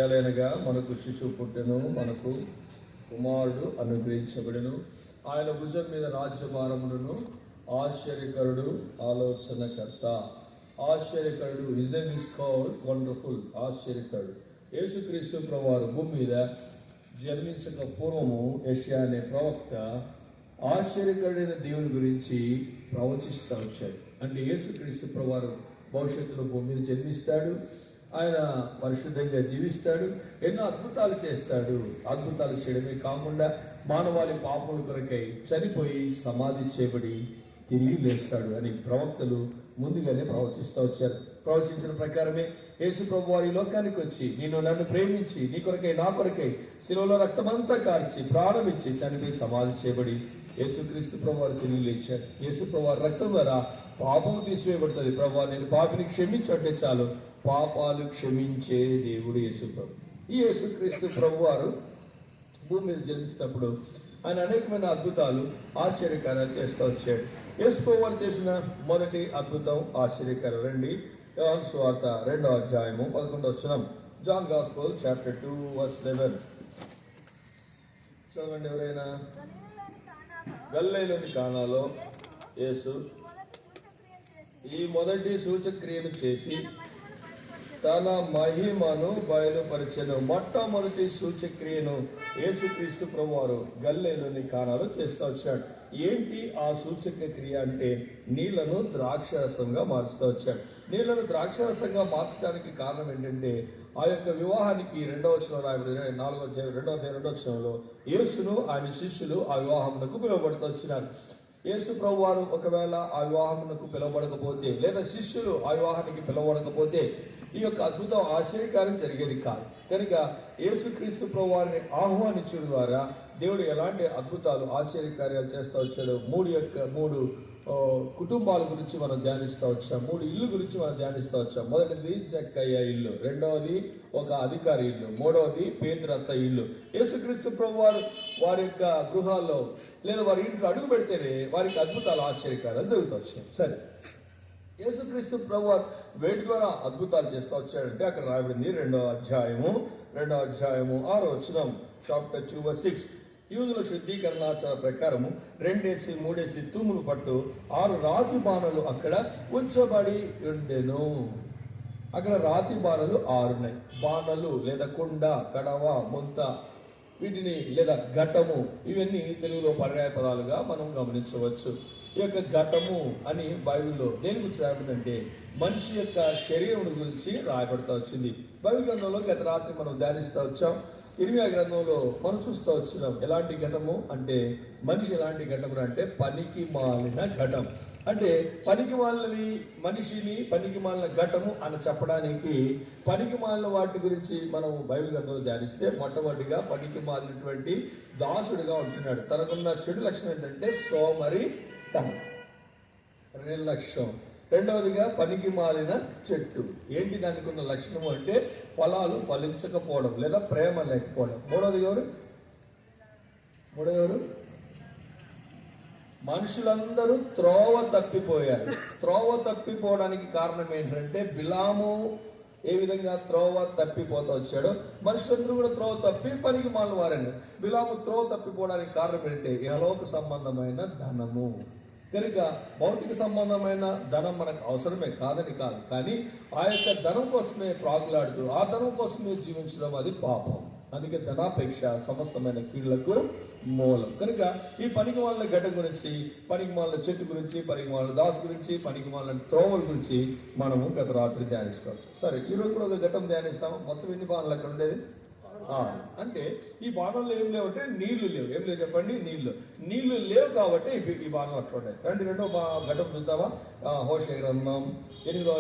ఏలైనగా మనకు శిశువు పుట్టెను, మనకు కుమారుడు అనుగ్రహించబడెను. ఆయన భుజం మీద రాజ్యభారములను. ఆశ్చర్యకరుడు, ఆలోచనకర్త. ఆశ్చర్యకరుడు, his name is called wonderful. ఆశ్చర్యకరుడు. యేసుక్రీస్తు ప్రభువారు భూమి మీద జన్మించక పూర్వము యెషయా అనే ప్రవక్త ఆశ్చర్యకరుడైన దేవుని గురించి ప్రవచిస్తూ వచ్చాడు. అంటే యేసుక్రీస్తు ప్రభువారు భవిష్యత్తులో భూమి మీద జన్మిస్తాడు, ఆయన పరిశుద్ధంగా జీవిస్తాడు, ఎన్నో అద్భుతాలు చేస్తాడు. అద్భుతాలు చేయడమే కాకుండా మానవాళి పాపముల కొరకై చనిపోయి సమాధి చేయబడి తిరిగి లేస్తాడు అని ప్రవక్తలు ముందుగానే ప్రవచిస్తూ వచ్చారు. ప్రవచించిన ప్రకారమే యేసు ప్రభు వారి లోకానికి వచ్చి నన్ను ప్రేమించి నీ కొరకై నా కొరకై శిలువలో రక్తమంతా కార్చి ప్రాణమిచ్చి చనిపోయి సమాధి చేయబడి యేసుక్రీస్తు ప్రభు వారు తిరిగి లేచాడు. యేసు ప్రభు వారి రక్తం ద్వారా పాపము తీసివేయబడుతుంది. ప్రభు నేను పాపిని క్షమించంటే చాలు, పాపాలు క్షమించే దేవుడు యేసు ప్రభు. ఈ యేసుక్రీస్తు ప్రభు వారు భూమి మీద జన్మించినప్పుడు ఆయన అనేకమైన అద్భుతాలు, ఆశ్చర్యకార్యాలు చేస్తూ వచ్చాడు. యేసు ప్రభు వారు చేసిన మొదటి అద్భుతం ఆశ్చర్యకార్యం. రండి, యోహాను సువార్త 2వ అధ్యాయము 11వ వచనం. John gospel chapter 2:11. చదవండి ఎవరైనా. గలిలయలోని కానాలో యేసు ఈ మొదటి సూచక్రియను చేసి తన మహిమను బయలుపరిచెను. మొట్టమొదటి సూచక్రియను యేసుక్రీస్తు ప్రభువారు గలిలయలోని కానాలో చేస్తూ వచ్చాడు. ఏంటి ఆ సూచక క్రియ అంటే నీళ్లను ద్రాక్షరసంగా మార్చుతూ వచ్చాడు. నీళ్లను ద్రాక్షరసంగా మార్చడానికి కారణం ఏంటంటే ఆ యొక్క వివాహానికి 2వ వచనం రాయబడి 4వ అధ్యాయం 2వ వచనంలో యేసును ఆయన శిష్యులు ఆ వివాహమునకు పిలువబడుతూ వచ్చినారు. యేసు ప్రభు వారు ఒకవేళ ఆ వివాహమునకు పిలువబడకపోతే లేదా శిష్యులు ఆ వివాహానికి పిలువబడకపోతే ఈ యొక్క అద్భుతం ఆశ్చర్యకార్యం జరిగేది కాదు. కనుక యేసుక్రీస్తు ప్రభు వారిని ఆహ్వానించడం ద్వారా దేవుడు ఎలాంటి అద్భుతాలు, ఆశ్చర్యకార్యాలు చేస్తూ వచ్చాడు. మూడు కుటుంబాల గురించి మనం ధ్యానిస్తూ వచ్చాం. 3 ఇల్లు గురించి మనం ధ్యానిస్తూ వచ్చాం. మొదటిది జక్కయ్య ఇల్లు, రెండవది ఒక అధికారి ఇల్లు, మూడవది పేతురత్త ఇల్లు. యేసుక్రీస్తు ప్రభు వారి యొక్క గృహాల్లో లేదా వారి ఇంట్లో అడుగు పెడితేనే వారికి అద్భుతాలు, ఆశ్చర్యకార్యాలు జరుగుతూ వచ్చాయి. సరే, యేసుక్రీస్తు ప్రభు వేటి ద్వారా అద్భుతాలు చేస్తూ వచ్చాడంటే అక్కడ రాయబడింది 2వ అధ్యాయము 6వ వచనం. చాప్టర్ 2:6. యూదుల శుద్ధీకరణాచార ప్రకారము 2 3 తూములు పట్టు 6 రాతి బాణలు అక్కడ ఉంచబడి ఉండెను. అక్కడ రాతి బాణలు 6 ఉన్నాయి. బాణలు లేదా కుండ, కడవ, ముంత, వీటిని లేదా ఘటము, ఇవన్నీ తెలుగులో పర్యాయ పదాలుగా మనం గమనించవచ్చు. ఈ యొక్క ఘటము అని బైబిల్లో దేని గురించి రాయబడిందంటే మనిషి యొక్క శరీరం గురించి రాయబడుతూ వచ్చింది. బైబిల్ గ్రంథంలో గత రాత్రి మనం ధ్యానిస్తూ వచ్చాం. ఇర్మియా గ్రంథంలో మనం చూస్తూ వచ్చినాం. ఎలాంటి ఘటము అంటే మనిషి ఎలాంటి ఘటము అంటే పనికి మాలిన ఘటం. అంటే పనికి మాలినవి మనిషిని పనికి మాలిన ఘటము అని చెప్పడానికి పనికి మాలిన వాటి గురించి మనం బైబిల్ గ్రంథంలో ధ్యానిస్తే మొట్టమొదటిగా పనికి మాలినటువంటి దాసుడిగా ఉంటున్నాడు. తనకున్న చెడు లక్షణం ఏంటంటే సోమరి తనం, నిర్లక్ష్యం. రెండవదిగా పనికి మాలిన చెట్టు. ఏంటి దానికి ఉన్న లక్షణము అంటే ఫలాలు ఫలించకపోవడం లేదా ప్రేమ లేకపోవడం. మూడవది ఎవరు? మనుషులందరూ త్రోవ తప్పిపోయారు. త్రోవ తప్పిపోవడానికి కారణం ఏంటంటే బిలాము ఏ విధంగా త్రోవ తప్పిపోతూ వచ్చాడో మనుషులందరూ కూడా త్రోవ తప్పి పనికి మాలిన వారండి. బిలాము త్రోవ తప్పిపోవడానికి కారణం ఏంటంటే ఇహలోక సంబంధమైన ధనము. కనుక భౌతిక సంబంధమైన ధనం మనకు అవసరమే కాదని కాదు, కానీ ఆ యొక్క ధనం కోసమే ప్రాకులాడుతూ ఆ ధనం కోసమే జీవించడం అది పాపం. అందుకే ధనాపేక్ష సమస్తమైన కీళ్లకు మూలం. కనుక ఈ పనికి మాలిన ఘటన గురించి, పనికి మాలిన చెట్టు గురించి, పనికి మాలిన దాసు గురించి, పనికి మాలిన త్రోవల గురించి మనము గత రాత్రి ధ్యానిస్తాం. సరే, ఈరోజు కూడా ఒక ఘటన ధ్యానిస్తాము. మొత్తం ఎన్ని బాణాలు అక్కడ ఉండేది? అంటే ఈ బాణంలో ఏం లేవంటే నీళ్లు లేవు. ఏం లేవు చెప్పండి? నీళ్లు లేవు కాబట్టి ఈ బాణం అట్లా ఉంటాయి. రెండో ఘటన చూద్దామా? హోషేయ గ్రంథం 8వ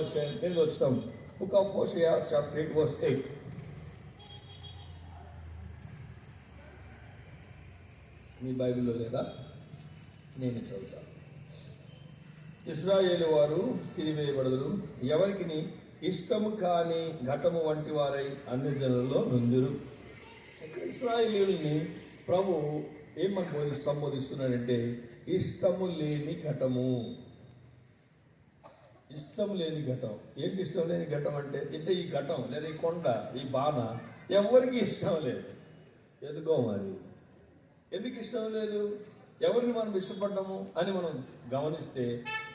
వచనం. బుక్ ఆఫ్ హోషేయ చాప్టర్ 8:8. మీ బైబిల్లో లేదా? నేను చదువుతాను. ఇశ్రాయేలు వారు తిరివేయబడదురు, ఎవరికి ఇష్టము కాని ఘటము వంటి వారై అన్ని జనులలో నుందురు. ఇశ్రాయేలీయుల్ని ప్రభు ఏమని సంబోధిస్తున్నాడంటే ఇష్టము లేని ఘటము. ఇష్టం లేని ఘటం. ఏంటి ఇష్టం లేని ఘటం అంటే ఈ ఘటం లేదా ఈ కొండ, ఈ బాణ ఎవరికి ఇష్టం లేదు. ఎందుకో మరి ఎందుకు ఇష్టం లేదు, ఎవరిని మనం ఇష్టపడ్డాము అని మనం గమనిస్తే,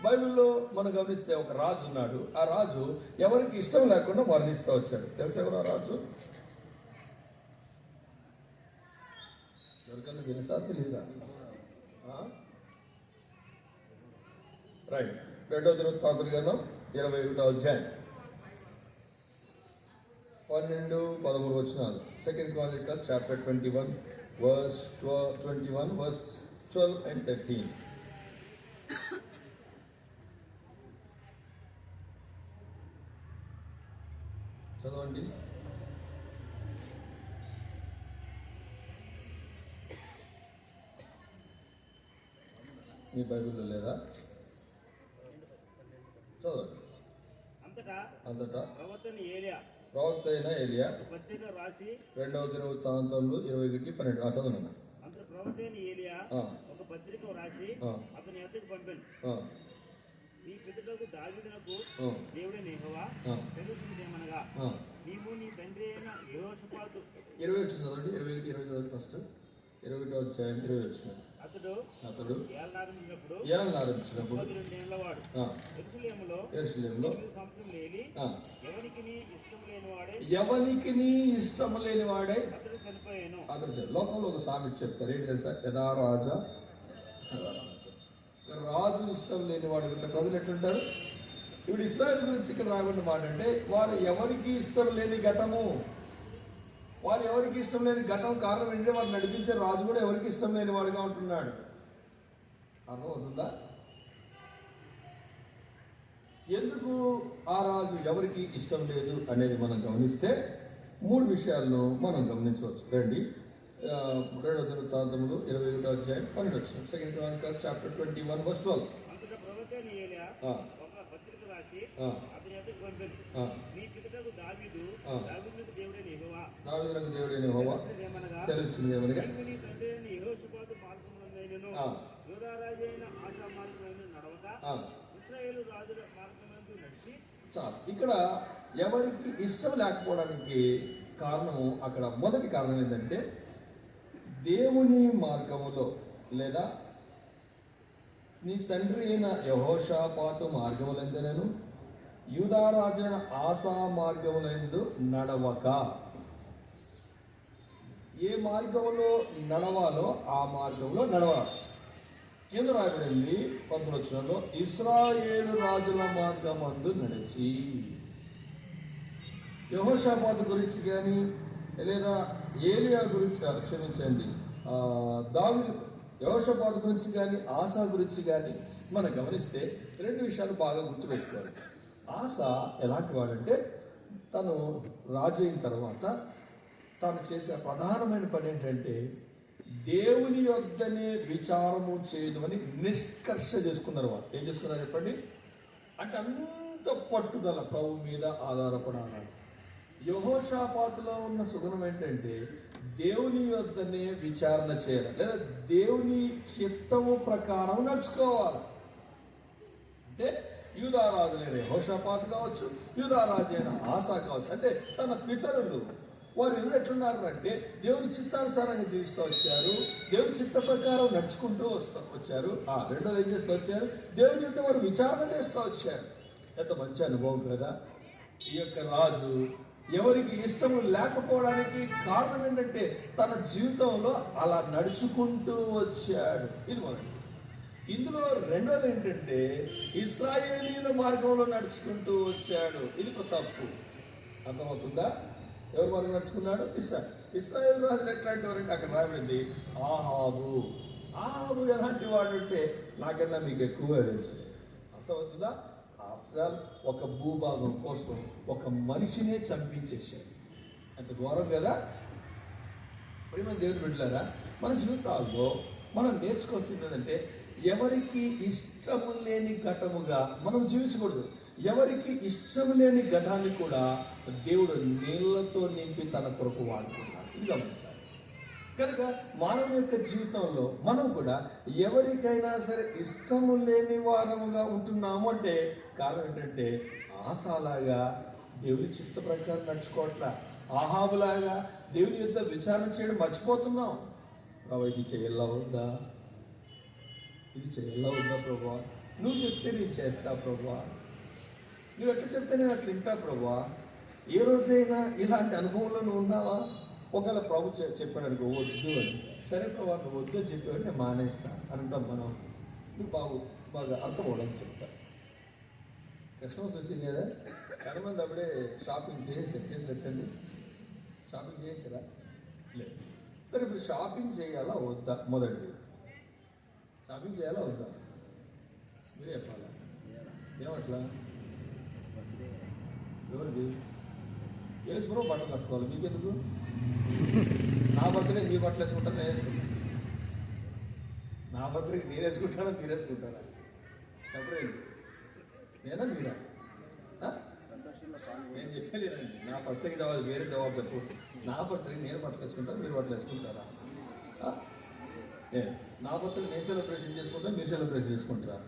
బైబిల్లో మనం గమనిస్తే ఒక రాజు ఉన్నాడు. ఆ రాజు ఎవరికి ఇష్టం లేకుండా మరణిస్తూ వచ్చాడు. తెలుసు ఎవరు ఆ రాజు? ఎవరికన్నా తెలుసా తెలీదా? రైట్. 2వ దినవృత్తాంతగ్రంథం 21వ అధ్యాయం 12-13 వచనాలు. 2 Chronicles chapter 21 verse 12 and 13. చదవండి. మీ బైబిల్లో లేదా? చదవండి. అంతటా ప్రవక్త అయిన ఏలియా పత్రిక రాసి 2వ దినవృత్తాంతములు 21:12 చదవండి. అంతటా ప్రవక్త అయిన ఏలియా ఒక పత్రిక రాసి అతని యొద్దకు పంపాను. నీ పితరులకు దావీదునకు దేవుడైన యెహోవా తెలుసుదేమనగా, నీవు నీ తండ్రి అయిన యెహోషాపాతు 20 చదవండి. 20 చదవండి ఫస్ట్. 21వ అధ్యాయం 20 వచ్చిన. అతడు ఏలనారంభించినప్పుడు 12 ఏళ్లవాడు యెరూషలేములో 8 సంవత్సరములు ఏలి ఎవనికి ఇష్టం లేని వాడే అతడు చనిపోయాను. లోకంలో ఒక సామెత చెప్తారు. ఏంటి తెలుసా? యథా రాజా రాజు ఇష్టం లేని వాడు. ప్రజలు ఎట్లుంటారు? ఇప్పుడు ఇస్రాయేల్ గురించి ఇక్కడ రాకుండా మాట అంటే, వారు ఎవరికి ఇష్టం లేని ఘటము. వారు ఎవరికి ఇష్టం లేని ఘటం కారణం ఏంటంటే వారు నడిపించే రాజు కూడా ఎవరికి ఇష్టం లేని వాడుగా ఉంటున్నాడు. అర్థమవుతుందా? ఎందుకు ఆ రాజు ఎవరికి ఇష్టం లేదు అనేది మనం గమనిస్తే 3 విషయాలను మనం గమనించవచ్చు. రండి. 2వ దినవృత్తాంతములు 21వ అధ్యాయం 12 వచనం. 2 Chronicles chapter 21 verse 12. అంతటా ప్రవక్త అయిన ఏలియా ఒక పత్రిక రాసి అతని యొద్దకు పంపాను. నీ పితరులకు దావీదునకు దేవుడైన యెహోవా సెలవిచ్చిందేమనగా, నీవు నీ తండ్రి అయిన యెహోషాపాతు మార్గమునందైనను యూదా రాజు అయిన ఆసా మార్గమునందు నడవక ఇశ్రాయేలు రాజుల మార్గమునందు నడిచి. చాలు. ఇక్కడ ఎవరికి ఇష్టం లేకపోవడానికి కారణము, అక్కడ మొదటి కారణం ఏంటంటే దేవుని మార్గములో లేదా నీ తండ్రి అయిన యెహోషాపాతు మార్గములందనను యూదా రాజైన ఆసా మార్గములందు నడవక. ఏ మార్గంలో నడవాలో ఆ మార్గంలో నడవాలి. కింద రాయబడింది 11వ వచనంలో, ఇశ్రాయేలు రాజుల మార్గమందు నడిచి. యెహోషాపాతు గురించి కానీ లేదా ఏలియా గురించి క్షమించండి దావీదు యెహోషాపాతు గురించి కానీ ఆసా గురించి కానీ మనం గమనిస్తే 2 విషయాలు బాగా గుర్తుపెట్టుకోవాలి. ఆసా ఎలాంటి వాడంటే, తను రాజు అయిన తర్వాత తాను చేసే ప్రధానమైన పని ఏంటంటే దేవుని యొద్దనే విచారము చేయదు అని నిష్కర్ష చేసుకున్నారు. వాళ్ళు ఏం చేసుకున్నారు చెప్పండి? అంటే అంత పట్టుదల ప్రభు మీద ఆధారపడాలి. యెహోషాపాతులో ఉన్న సుగుణం ఏంటంటే దేవుని యొద్దనే విచారణ చేయాలి, లేదా దేవుని చిత్తము ప్రకారం నడుచుకోవాలి. అంటే యూదారాజు అయిన యెహోషాపాతు కావచ్చు, యూదారాజు అయిన ఆసా కావచ్చు, అంటే తన పితరులు వారు ఎవరు ఎట్లున్నారు అంటే దేవుని చిత్తానుసారంగా జీవిస్తూ వచ్చారు, దేవుని చిత్త ప్రకారం నడుచుకుంటూ వచ్చారు. రెండోది ఏం చేస్తూ వచ్చారు? దేవుని యొక్క వారు విచారణ చేస్తూ వచ్చారు. ఎంత మంచి అనుభవం కదా! ఈ యొక్క రాజు ఎవరికి ఇష్టము లేకపోవడానికి కారణం ఏంటంటే తన జీవితంలో అలా నడుచుకుంటూ వచ్చాడు. ఇది మొదటి. ఇందులో రెండోది ఏంటంటే ఇశ్రాయేలీల మార్గంలో నడుచుకుంటూ వచ్చాడు. ఇది ఒక తప్పు. అర్థమవుతుందా? ఎవరి మార్గం నడుచుకున్నాడు? ఇశ్రాయేల్ రాజులు ఎట్లాంటి వారంటే అక్కడ రాబడింది ఆహాబు ఎలాంటి వాడు అంటే నాకన్నా మీకు ఎక్కువగా తెలుసు. అర్థమవుతుందా? ఆఫ్టర్ ఆల్ ఒక భూభాగం కోసం ఒక మనిషినే చంపించేశాడు. అంత ఘోరం కదా! ప్రియమైన దేవుని బిడ్డలారా, మన జీవితాల్లో మనం నేర్చుకోవాల్సింది ఏంటంటే ఎవరికి ఇష్టము లేని ఘటముగా మనం జీవించకూడదు. ఎవరికి ఇష్టం లేని ఘటాన్ని కూడా దేవుడు నీళ్లతో నింపి తన కొరకు వాడుకున్నాడు. ఇది గమనించాలి. కనుక మానవుని యొక్క జీవితంలో మనం కూడా ఎవరికైనా సరే ఇష్టము లేని వారముగా ఉంటున్నాము అంటే కారణం ఏంటంటే ఆశలాగా దేవుని చిత్త ప్రకారం నడుచుకోవట్లా, ఆహాబులాగా దేవుని యొక్క విచారణ చేయడం మర్చిపోతున్నాం. ప్రభు ఇది చేయాలా వద్దా, ఇది చేయాలా వద్దా ప్రభా, నువ్వు చెప్తే నేను చేస్తా ప్రభా, నువ్వు ఎట్లా చెప్తే నేను అట్లా వింటా ప్రభా. ఏ రోజైనా ఇలాంటి అనుభవంలో నువ్వు ఉన్నావా? ఒకవేళ ప్రభు చెప్పాడు అనుకో వద్దు అని, సరే ప్రభా నువ్వు వద్దు అని చెప్పాడు నేను మానేస్తా అంటాం మనం. నువ్వు బాగా అర్థమవడం చెప్తా. క్రిస్మస్ వచ్చింది కదా, చాలా మంది అప్పుడే షాపింగ్ చేసేసారు. ఎత్తండి, షాపింగ్ చేసారా? లేదు. సరే ఇప్పుడు షాపింగ్ చేయాలా వద్దా? మొదటిది షాపింగ్ చేయాలా వద్దా మీరే చెప్పాలా? ఏమట్లా? ఎవరికి వేసుకున్నావు బట్టలు కట్టుకోవాలి, మీకెందుకు? నా బర్త్డే మీ బట్టలు వేసుకుంటాను, నేను వేసుకుంటాను. నా బర్త్డేకి నేను వేసుకుంటానా మీరు వేసుకుంటారా? చెప్పలేదు, నేనా మీరా? నేను చెప్పలేదండి. నా బర్త్డేకి జవాబు వేరే జవాబు చెప్పు. నా బర్త్డేకి నేను బట్టలు వేసుకుంటాను, మీరు బట్టలు వేసుకుంటారా? నా బర్త్డే నేను సెలబ్రేషన్ చేసుకుంటాను, మీరు సెలబ్రేషన్ చేసుకుంటారా?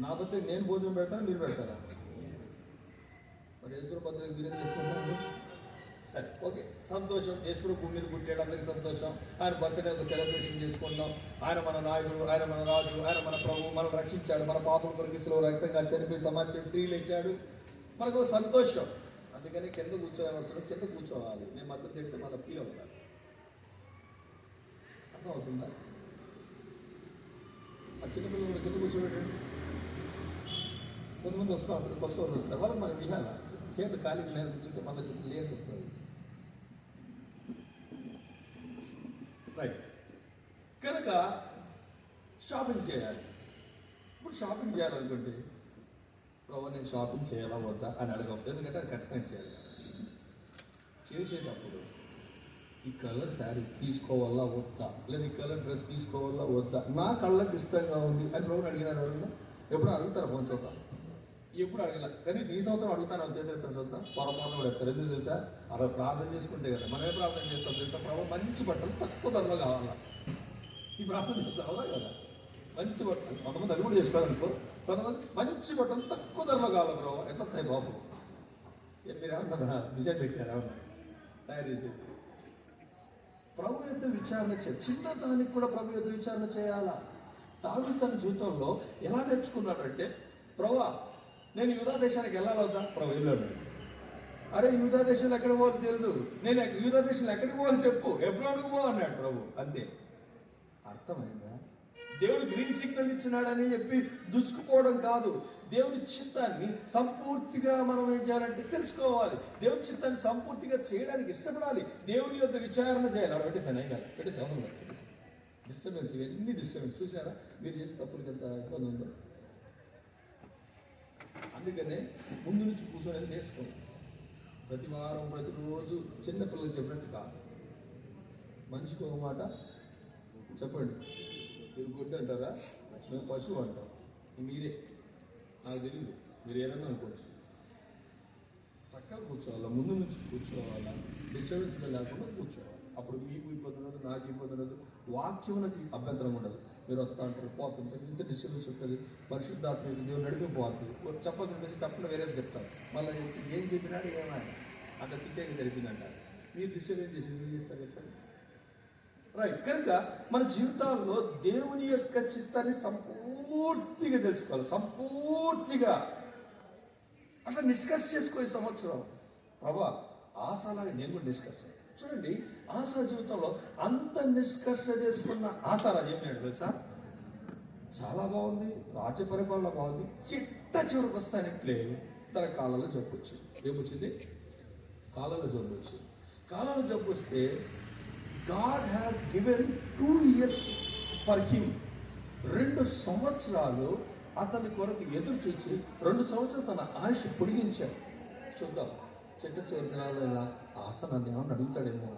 నా బర్త్డే నేను భోజనం పెడతాను, మీరు పెడతారా? మరి యేసు బర్త్డేకి మీరేం చేసుకుంటారు? సరే ఓకే, సంతోషం. యేసు భూమి మీద పుట్టాడు, అందరికీ సంతోషం. ఆయన బర్త్డే ఒక సెలబ్రేషన్ చేసుకుంటాం. ఆయన మన నాయకుడు, ఆయన మన రాజు, ఆయన మన ప్రభు, మనల్ని రక్షించాడు, మన పాపం కొరకు శిలువ రక్తంగా చనిపోయి సమాజం తిరిగి లేచాడు, మనకు సంతోషం. అందుకని కింద కూర్చోవలసిన కింద కూర్చోవాలి. నేను మద్దతు తింటే మన ఫీల్ అవుతాను. అర్థం అవుతుందా? ఆ చిన్నపిల్లలు కింద కూర్చోబెట్టండి. కొంతమంది వస్తూ ఉంటారు, కొత్త వాళ్ళు వస్తారు, వాళ్ళు మనం వినాలా? చేతి ఖాళీకి నేను కూర్చుంటే మన లేచి వస్తుంది. రైట్. కనుక షాపింగ్ చేయాలి. ఇప్పుడు షాపింగ్ చేయాలనుకోండి, ప్రభు నేను షాపింగ్ చేయాలా వద్దా అని అడగవద్దు, ఎందుకంటే అది ఖచ్చితంగా చేయాలి. చేసేటప్పుడు ఈ కలర్ శారీ తీసుకోవాలా వద్దా, లేదా ఈ కలర్ డ్రెస్ తీసుకోవాలా వద్దా, నా కళ్ళకి ఇష్టంగా ఉంది అని ప్రభుని అడిగినారు. ఎవరైనా ఎప్పుడు అడుగుతారు? కొంచెం చూద్దాం. ఎప్పుడు అడగల, కనీసం ఈ సంవత్సరం అడుగుతాను, చేసేస్తాను చూద్దాం. పొరపాటు కూడా ఎత్తారు. ఎందుకు తెలుసా? అలా ప్రార్థన చేసుకుంటే కదా. మనం ఏ ప్రార్థన చేస్తాం తెలుసా? ప్రభు మంచి బట్టలు తక్కువ ధరలో కావాలా, ఈ ప్రార్థన చేస్తావా కదా? మంచి బట్టలు, కొంతమంది అది కూడా చేసుకోవాలనుకో, కొంతమంది మంచి బట్టలు తక్కువ ధరలో కావాలి. ప్రభు ఎంత వస్తాయి బాబు? మీరు ఏమన్నా నిజం పెట్టారు? ఏమన్నా తయారు చేసేది? ప్రభు యొక్క విచారణ చేయాలి. చిన్నదానికి కూడా ప్రభు యొక్క విచారణ చేయాలా? దావీదు తన జీవితంలో ఎలా నేర్చుకున్నాడంటే, ప్రభు నేను యూదా దేశానికి వెళ్ళాలవుతా? ప్రభు వెళ్ళాడు. అరే యూదా దేశంలో ఎక్కడ పోవాలి తెలియదు, నేను యూదా దేశంలో ఎక్కడికి పోవాలి చెప్పు, ఎబ్రోనుకు పో అన్నాడు ప్రభు. అంతే. అర్థమైందా? దేవుడు గ్రీన్ సిగ్నల్ ఇచ్చినాడని చెప్పి దుచ్చుకుపోవడం కాదు. దేవుని చిత్తాన్ని సంపూర్తిగా మనం ఏం చేయాలంటే తెలుసుకోవాలి. దేవుని చిత్తాన్ని సంపూర్తిగా చేయడానికి ఇష్టపడాలి. దేవుని యొక్క విచారణ చేయాలి. అక్కడ పెట్టేసాను ఏం కాదు, పెట్టేసాను. డిస్టర్బెన్స్, ఇవన్నీ డిస్టర్బెన్స్. చూసారా మీరు చేసే తప్పులకి ఎంత ఇబ్బంది ఉందో? అందుకనే ముందు నుంచి కూర్చొని నేర్చుకోండి. ప్రతి వారం ప్రతిరోజు చిన్నపిల్లలు చెప్పినట్టు కాదు. మనిషికి ఒక మాట చెప్పండి. మీరు గుడ్డు అంటారా, మేము పశువు అంటాం. మీరే, నాకు తెలియదు, మీరు ఏదన్నా అనుకోవచ్చు. చక్కగా కూర్చోవాలా, ముందు నుంచి కూర్చోవాలా, డిస్టర్బెన్స్ లేకుండా కూర్చోవాలి. అప్పుడు మీకు ఇబ్బంది ఉండదు, నాకు ఇబ్బంది ఉండదు, వాక్యమునకి అభ్యంతరం ఉండదు. మీరు వస్తూ ఉంటారు, పోతుంది, ఇంత డిస్టర్బెన్స్ ఉంటుంది, పరిశుద్ధాత్మ దేవుడు నడిపిపోతుంది. చెప్పాల్సిన మెసేజ్ తప్పకుండా వేరే చెప్తారు. మళ్ళీ ఏం చెప్పినాడు ఏమైనా అంత తిట్టేది జరిపిందంటారు. మీరు డిస్టర్బెన్స్ చేసి ఏం చేస్తారు చెప్పండి? రైట్. కనుక మన జీవితాల్లో దేవుని యొక్క చిత్తాన్ని సంపూర్తిగా తెలుసుకోవాలి. సంపూర్తిగా అట్లా డిస్కస్ చేసుకో. ఈ సంవత్సరం ప్రభా ఆశలాగా నేను కూడా డిస్కస్ చేయాలి. చూడండి, ఆశా జీవితంలో అంత నిష్కర్ష చేసుకున్న ఆశారాజు ఏమన్నాడు తెలుసా? చాలా బాగుంది, రాజ్య పరిపాలన బాగుంది, చిట్ట చివరికి వస్తానట్లే తన కాలంలో జబ్బు వచ్చింది. ఏమొచ్చింది? కాలంలో జబ్బు వచ్చింది. కాలంలో జబ్బు వస్తే God has given 2 years for him. 2 సంవత్సరాలు అతని కొరకు ఎదురు చూచి 2 సంవత్సరాలు తన ఆయుష్ పొడిగించాడు. చూద్దాం, చిట్ట చివరి దినాలలో ఆశ నన్ను ఏమన్నా అడుగుతాడేమో,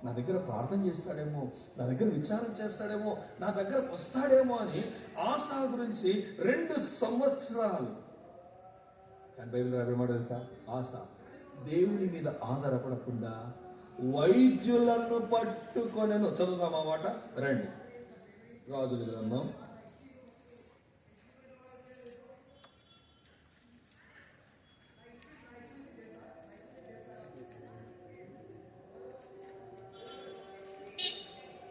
నా దగ్గర ప్రార్థన చేస్తాడేమో, నా దగ్గర విచారం చేస్తాడేమో, నా దగ్గర వస్తాడేమో అని ఆశ గురించి 2 సంవత్సరాలు. కానీ బైబిల్ రాబడి తెలుసా? ఆశ దేవుని మీద ఆధారపడకుండా వైద్యులను పట్టుకొనెను. చదువుదాం ఆ మాట, రండి. రాజుల గ్రంథం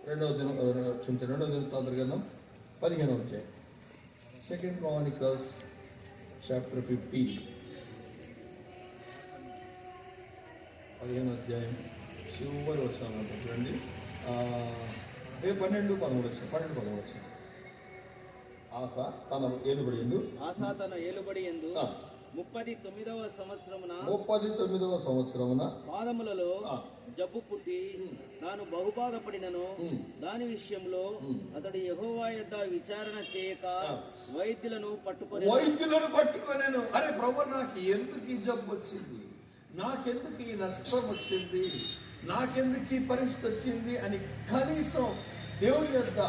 2వ దినవృత్తాంతముల గ్రంథం 15వ అధ్యాయం. 2 Chronicles chapter 15. 15వ అధ్యాయం చివరి వచనం చూడండి. 12-13 వచ్చాను. ఆసా తన ఏలుబడి యందు 39వ సంవత్సరమున పాదములలో జబ్బు పుట్టి తాను బహుబాధపడినను దాని విషయంలో అతడు యెహోవా యొద్ద విచారణ చేయక వైద్యులను పట్టుకొనేను. అరే ప్రభు, నాకు ఎందుకు ఈ జబ్బు వచ్చింది, నాకెందుకు ఈ నష్టం వచ్చింది, నాకెందుకు ఈ పరిస్థితి వచ్చింది అని కనీసం దేవుని యొక్క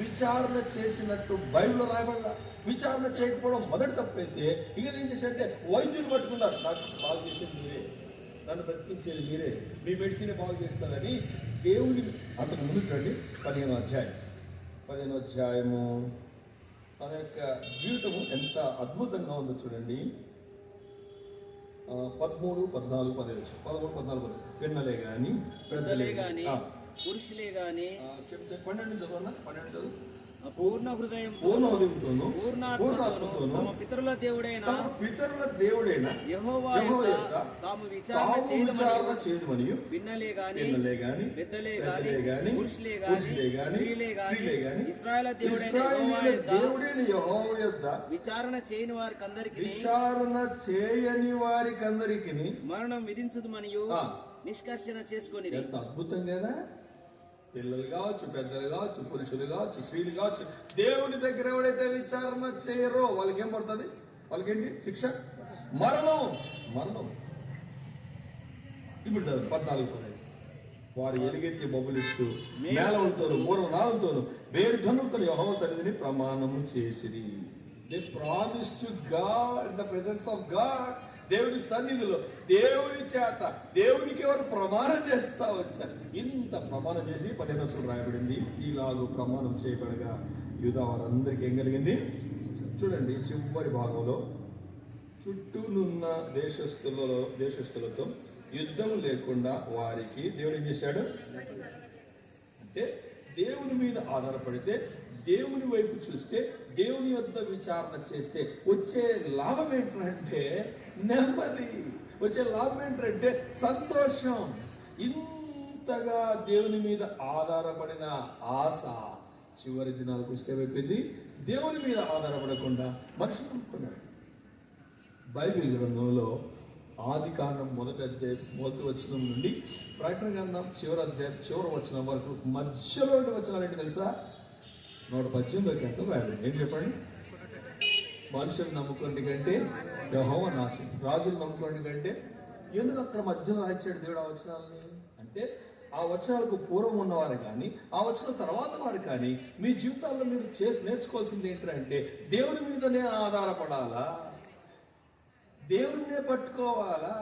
విచారణ చేసినట్టు బైబిల్లో రాయబడలా. విచారణ చేయకపోవడం మొదటి తప్పైతే ఇక ఏం చేశారంటే వైద్యులు పట్టుకున్నారు. నాకు బాగు చేసేది మీరే, నన్ను బ్రతికించేది మీరే, మీ మెడిసిన్ బాగు చేస్తారని దేవుని అంతకు ముందు చూడండి. 15వ అధ్యాయము తన యొక్క జీవితము ఎంత అద్భుతంగా ఉందో చూడండి. 13, 14, 15. పిన్నలే గాని పెద్దలే గాని పురుషులే గాని 12 చదువు. పూర్ణ హృదయంతోను పూర్ణాత్మతోను తమ పితరుల దేవుడైన యెహోవా యొద్ద తాము విచారణ చేయదమని పిన్నలే గాని పెద్దలే గాని పురుషులే గాని స్త్రీలే గాని ఇశ్రాయేలు దేవుడైన యెహోవా యొద్ద విచారణ చేయని వారికందరికి మరణం విధించుదుమనియు నిష్కర్షణ చేసుకొని. ఎంత అద్భుతం కదా! పిల్లలు కావచ్చు, పెద్దలు కావచ్చు, పురుషులు కావచ్చు, స్త్రీలు కావచ్చు, దేవుని దగ్గర ఎవడైతే విచారణ చేయరో వాళ్ళకి ఏం పడుతుంది? వాళ్ళకేంటి శిక్ష? మరణం. ఇప్పుడు 14 వారు ఎలుగెత్తి బొబ్బలిస్తూ మేళంతోను మూలనాలతోను వేరు ధనులతో యెహోవా సన్నిధిని ప్రమాణము చేసిరి. They promised to God in the presence of God. దేవుని సన్నిధిలో దేవుని చేత దేవునికి ఎవరు ప్రమాణం చేస్తా వచ్చారు. ఇంత ప్రమాణం చేసి 15వ వచనం రాయబడింది. ఈలాగు ప్రమాణం చేయబడగా యూదా వారందరికీ ఏం కలిగింది చూడండి. చివరి భాగంలో చుట్టూనున్న దేశస్థులతో యుద్ధం లేకుండా వారికి దేవుడు ఏం చేశాడు అంటే, దేవుని మీద ఆధారపడితే, దేవుని వైపు చూస్తే, దేవుని వద్ద విచారణ చేస్తే వచ్చే లాభం ఏంటంటే నెమ్మది, వచ్చే లాభం ఏంటంటే సంతోషం. ఇంతగా దేవుని మీద ఆధారపడిన ఆశ చివరి దినాలకు ఏమైపోయింది? దేవుని మీద ఆధారపడకుండా మనుషులు అనుకున్నాడు. బైబిల్ గ్రంథంలో ఆది కాండం మొదటి వచనం నుండి ప్రకటన గ్రంథం చివరి వచనం వరకు మధ్యలో వచనాలు ఏంటి తెలుసా? 118 ఎంత రాయబడింది. ఏం చెప్పండి? మనుషులు నమ్ముకోండి కంటే యెహోవా నాశనం, రాజులు నమ్ముకోండి కంటే. ఎందుకు అక్కడ మధ్యలో రాయించాడు దేవుడు ఆ వచనాలని అంటే, ఆ వచనాలకు పూర్వం ఉన్నవారు కానీ ఆ వచనం తర్వాత వారు కానీ మీ జీవితాల్లో మీరు నేర్చుకోవాల్సింది ఏంటంటే, దేవుని మీదనే ఆధారపడాలా, దేవుణ్ణే పట్టుకోవాలా,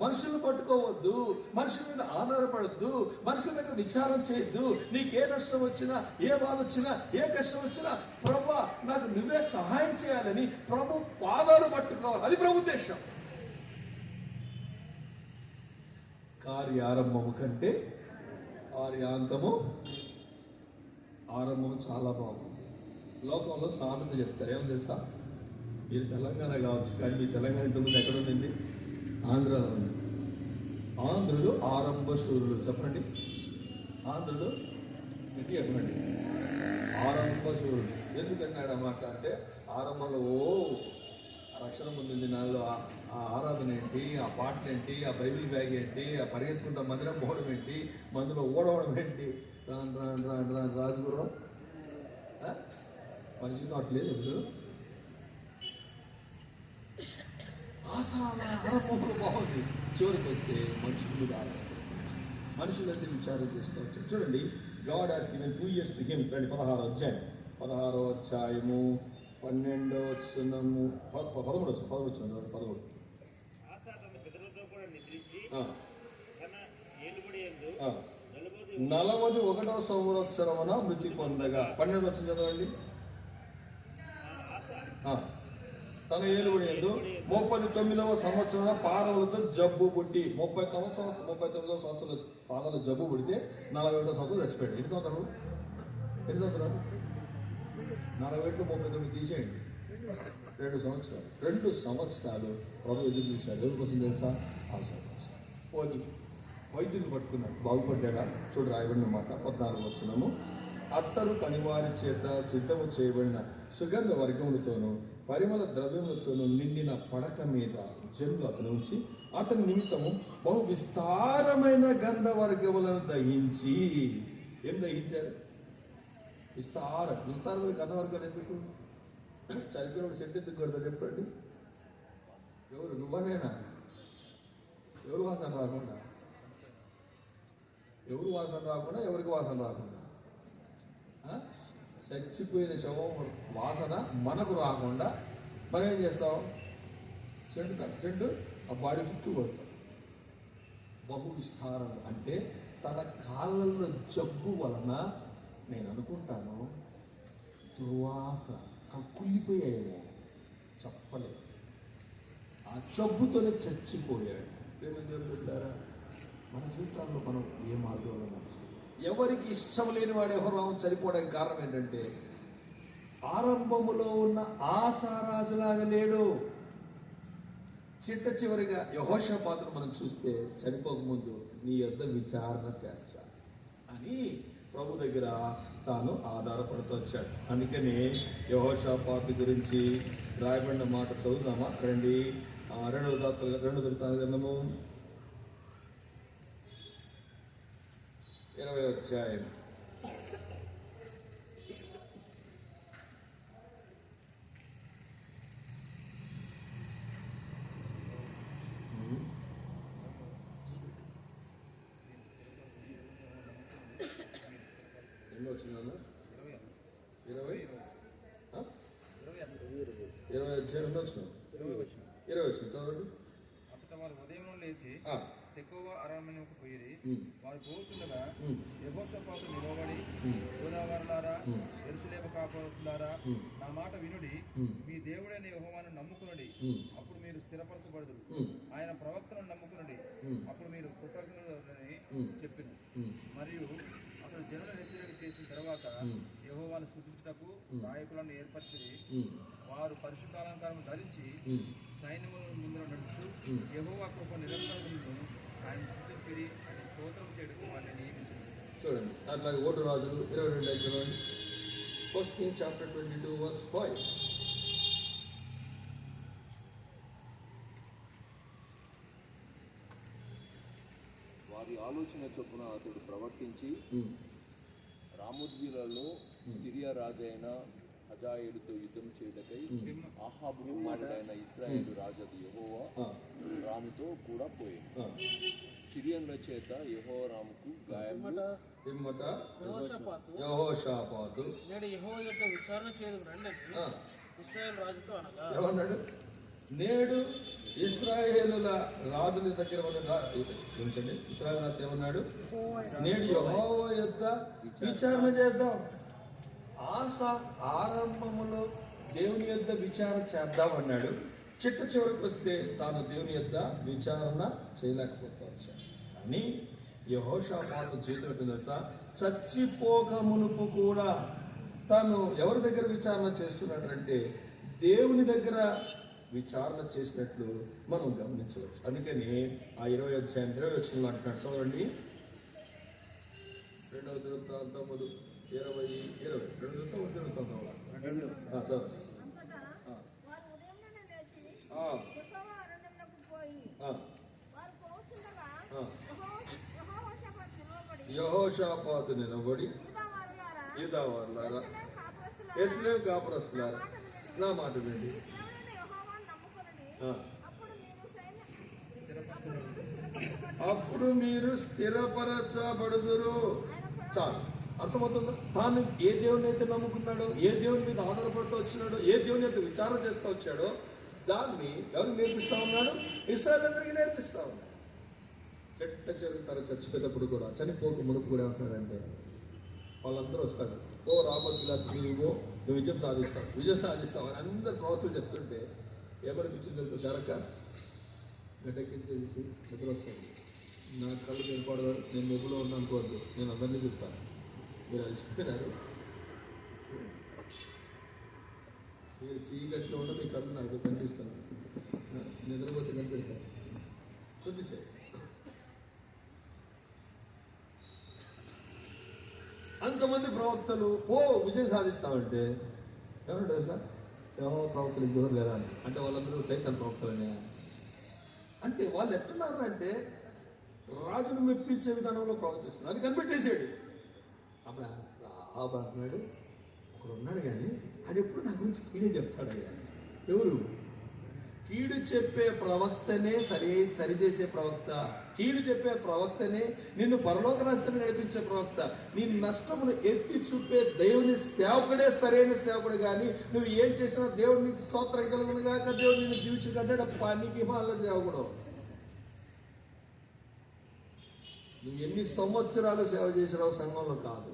మనుషులను పట్టుకోవద్దు, మనుషుల మీద ఆధారపడద్దు, మనుషుల మీద విచారం చేయొద్దు. నీకు ఏ నష్టం వచ్చినా, ఏ బాధ వచ్చినా, ఏ కష్టం వచ్చినా ప్రభువా నాకు నువ్వే సహాయం చేయాలని ప్రభు పాదాలు పట్టుకోవాలి. అది ప్రభు ఉద్దేశం. కార్యారంభము కంటే కార్యాంతము ఆరంభం చాలా బాగుంది. లోకంలో సామెత చెప్తారు, ఏమో తెలుసా? మీరు తెలంగాణ కావచ్చు, కానీ మీ తెలంగాణ ఇంతకుముందు ఎక్కడ ఉందండి? ఆంధ్రాలో ఉంది. ఆంధ్రులు ఆరంభ శూరులు. చెప్పండి, ఆంధ్రులు ఇది చెప్పండి, ఆరంభ శూరులు. ఎందుకన్నాడు అన్నమాట అంటే, ఆరంభంలో రక్షణ పొందింది నాలో ఆ ఆరాధన ఏంటి, ఆ పాటలు ఏంటి, ఆ బైబిల్ బ్యాగ్ ఏంటి, ఆ పరిగెత్తుకుంటా మందిరం పోవడం ఏంటి, మందులో ఓడవడం ఏంటి, రాను రాజుగుర్రం మన చూడట్లేదు. ఇప్పుడు ఆరంభంలో బాగుంది, చివరికి వస్తే మనుషులు మనుషులైతే విచారం చేస్తూ వచ్చారు. చూడండి, God has given 2 years to him. 16వ అధ్యాయము 12వ వచనము 13వ వచనం. ఆసా తన పితరులతో కూడా నిద్రించి తన ఏలుబడి యందు నలవది 41వ సంవత్సరమున మృతి పొందగా. 12 వచ్చిన చదవండి. తన ఏలుబడి యందు 39వ సంవత్సరం పాదములతో జబ్బు పుట్టి 39వ సంవత్సరం పాదాలు జబ్బు పుడితే 41వ సంవత్సరం చచ్చిపోయాడు. ఎన్ని సంవత్సరాలు? 41 39 తీసేయండి. 2 సంవత్సరాలు. 2 సంవత్సరాలు ప్రభు ఎదురు చూశాడు. ఎవరి కోసం తెలుసా? పోనీ వైద్యుని పట్టుకున్నాడు. బాగుపడ్డాడా? చూడు రాయబడిన మాట 14 వచనము. అత్తరు కనివారి చేత సిద్ధము చేయబడిన సుగంధ వర్గములతోనూ పరిమళ ద్రవ్యములతోనూ నిండిన పడక మీద జనులు అతను ఉంచి అతని నిమిత్తము బహు విస్తారమైన గంధ వర్గములను దహించి. ఏం దహించారు? విస్తారమైన గంధ వర్గాలు ఎందుకు? చరిత్రలో సెట్ ఎందుకు కొడతా చెప్పండి. ఎవరు? నువ్వనేనా? ఎవరు వాసన రాకుండా? ఎవరికి వాసన రాకుండా? చచ్చిపోయిన శవం వాసన మనకు రాకుండా మనం ఏం చేస్తాం? చెట్టు ఆ బాడీ చుట్టూ పడతాం. బహు విస్తారం అంటే తన కాళ్ళల్లో జబ్బు వలన నేను అనుకుంటాను దుర్వాసన కక్కులిపోయాయేమో, చెప్పలేదు. ఆ జబ్బుతోనే చచ్చిపోయాడు. పెట్టారా? మన జీవితాల్లో మనం ఏ మార్గంలో నడుస్తాం? ఎవరికి ఇష్టం లేని వాడు ఎవరు చనిపోవడానికి కారణం ఏంటంటే ఆరంభములో ఉన్న ఆశారాజులాగా లేడు. చివరిగా యెహోషాపాతును మనం చూస్తే చనిపోకముందు నీ యొద్ద విచారణ చేస్తా అని ప్రభు దగ్గర తాను ఆధారపడుతూ వచ్చాడు. అందుకని యెహోషాపాతు గురించి రాయబడిన మాట చదువుదామా? రండి. 2 వృత్తాంత గ్రంథము 20వ అధ్యాయం. ఎన్నో వచ్చిందా? 20 అధ్యాయం ఎన్నో వచ్చిన? 20 వచ్చింది. చదవండి. వారు ఉదయం లేచి తెకోవ అరణ్యముకు పోయిరి. వారు పోచుండగా యెహోషాపాతు నిలబడి, యూదావారులారా, యెరూషలేము కాపురులారా, నా మాట వినుడి, మీ దేవుడైన యెహోవాను నమ్ముకునుడి, అప్పుడు మీరు స్థిరపరచబడుదురు. ఆయన ప్రవక్తను నమ్ముకునుడి, అప్పుడు మీరు కృతజ్ఞులని చెప్పింది. మరియు అతడు జనులను హెచ్చరిక చేసిన తర్వాత యెహోవాను స్తుతించుటకు నాయకులను ఏర్పరిచి వారు పరిశుద్ధాలంకారం ధరించి సైన్యముల ముందర నడుచు యెహోవా కృప నిరంతరమును ఆయన స్తుతించిరి, ఆయన స్తోత్రం చేయడానికి వారిని నియమించారు. చూడండి, అట్లాగే 1 రాజులు 22 అధ్యాయం 1 Kings chapter 22 verse 5. వారి ఆలోచన చొప్పున అతడు ప్రవర్తించి రామోద్వీలలో సిరియా రాజైన హజాయేలుతో యుద్ధం చేయటకై ఆహాబు కుమారుడైన ఇశ్రాయేలు రాజు యెహోవా రాముతో కూడా పోయింది. సిరియన్ల చేత యెహోరాముకు గాయములు. యెహోషాపాతు నేడు యెహోవా యొక్క విచారణ చేయదు రండి ఇశ్రాయేలు రాజుతో అనగా ఏమన్నాడు? నేడు ఇశ్రాయేలుల రాజుల దగ్గర క్షమించండి, ఇశ్రాయేలు రాజు ఏమన్నాడు? నేడు యెహోవా యొక్క విచారణ చేద్దాం. ఆరంభములో దేవుని యొద్ద విచారణ చేద్దామన్నాడు. చివరికి వస్తే తాను దేవుని యొద్ద విచారణ చేయలేకపోతా వచ్చాడు. కానీ యెహోషాపాతు జీవితం తెలుసా? చచ్చిపోక మునుపు కూడా తాను ఎవరి దగ్గర విచారణ చేస్తున్నాడంటే దేవుని దగ్గర విచారణ చేసినట్లు మనం గమనించవచ్చు. అందుకని ఆ 20 అధ్యాయం 20 వచనంలో అంటున్నాడు. చూడండి, 2వ వృత్తాంతములు 20:20 యెహోషాపాతు నిలబడి, యూదావారులారా, యెరూషలేము కాపురస్తులారా, నా మాట వినండి, అప్పుడు మీరు స్థిరపరచబడుదురు. చాలు, అర్థమవుతుందా? తాను ఏ దేవుని అయితే నమ్ముకున్నాడో, ఏ దేవుని మీద ఆధారపడుతూ వచ్చినాడో, ఏ దేవుని అయితే విచారణ చేస్తూ వచ్చాడో దాన్ని ఎవరు నేర్పిస్తా ఉన్నాడు? ఇశ్రాయేలు అందరికీ నేర్పిస్తా ఉన్నాడు. చెట్ట చెరుతారు చచ్చిపోయేటప్పుడు కూడా చనిపోక మునుపు కూడా ఏమంటున్నారంటే వాళ్ళందరూ వస్తారు, ఓ రాబోతులా నువ్వు విజయం సాధిస్తావు, విజయం సాధిస్తావు అని అందరు ప్రవక్తలు చెప్తుంటే ఏమనిపించింది తెలుసు, జరక గడ్డెక్కించేసి నిద్ర వస్తుంది. నా కళ్ళు కనపడదు, నేను నిపులో ఉన్నా అనుకోవద్దు, నేను అందరినీ చూస్తాను. మీరు అలసిపోయినారు, మీరు చీకట్లో ఉన్న మీ కళ్ళు నాకు కనిపిస్తాను, నిద్రపోతే కనిపెడతాను. కొద్దిసేపు అంతమంది ప్రవక్తలు ఓ విజయం సాధిస్తామంటే ఎవరు తెలుసా, ఏమో ప్రవక్తలు ఇంకెవరు లేదా అని. అంటే వాళ్ళందరూ సైతాన్ ప్రవక్తలనే. అంటే వాళ్ళు ఎట్టున్నారు అంటే రాజును మెప్పించే విధానంలో ప్రవర్తిస్తున్నారు. అది కనిపెట్టేసాడు. అప్పుడు అంటున్నాడు, ఒకడు ఉన్నాడు కానీ అది ఎప్పుడు నా గురించి కీడే చెప్తాడు. అయ్యా ఎవరు? కీడు చెప్పే ప్రవక్తనే సరిచేసే ప్రవక్త, కీడు చెప్పే ప్రవక్తనే నిన్ను పరలోక రాజ్యాన్ని నడిపించే ప్రవక్త, నీ నష్టమును ఎత్తి చూపే దేవుని సేవకుడే సరైన సేవకుడు. కానీ నువ్వు ఏం చేసినా దేవుడు నీకు స్తోత్రం కలుగును గాక, దేవుడు నిన్ను దీవించుకుంటాడు, నీకు హిమాలయ సేవకుడు. నువ్వు ఎన్ని సంవత్సరాలు సేవ చేసినావు సంఘంలో కాదు,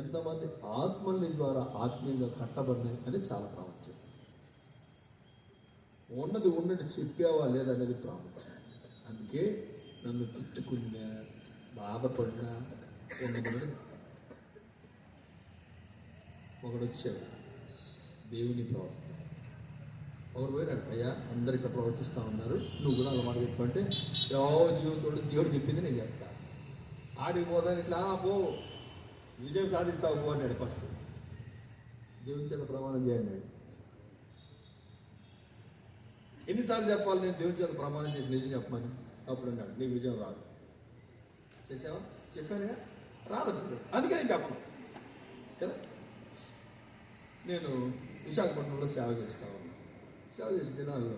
ఎంతమంది ఆత్మల్ని ద్వారా ఆత్మీయంగా కట్టబడినాయి అని చాలా ప్రాముఖ్యం. ఉన్నది ఉన్నట్టు చెప్పావా లేదనేది ప్రాముఖ్యం. అందుకే నన్ను తిట్టుకున్నా, బాధపడినా ఉన్నది ఒకడు వచ్చాడు, దేవుని ప్రవర్తన. ఒకరు పోయినాడు, అయ్యా అందరికీ ప్రవర్తిస్తూ ఉన్నారు, నువ్వు కూడా అలా మాట చెప్పంటే జీవితంలో దేవుడు చెప్పింది నేను చెప్తా. ఆడికి పోదాని ఇట్లా పో విజయం సాధిస్తావు పో అన్నాడు. ఫస్ట్ దేవుని చేత ప్రమాణం చేయండి. ఎన్నిసార్లు చెప్పాలి నేను దేవుని చేత ప్రమాణం చేసి నిజం చెప్పమని? అప్పుడు అన్నాడు, నీకు విజయం రాదు. చేసావా? చెప్పానుగా, రాదు. అందుకే నేను చెప్పను కదా. నేను విశాఖపట్నంలో సేవ చేస్తా ఉన్నాను. సేవ చేసే దినాల్లో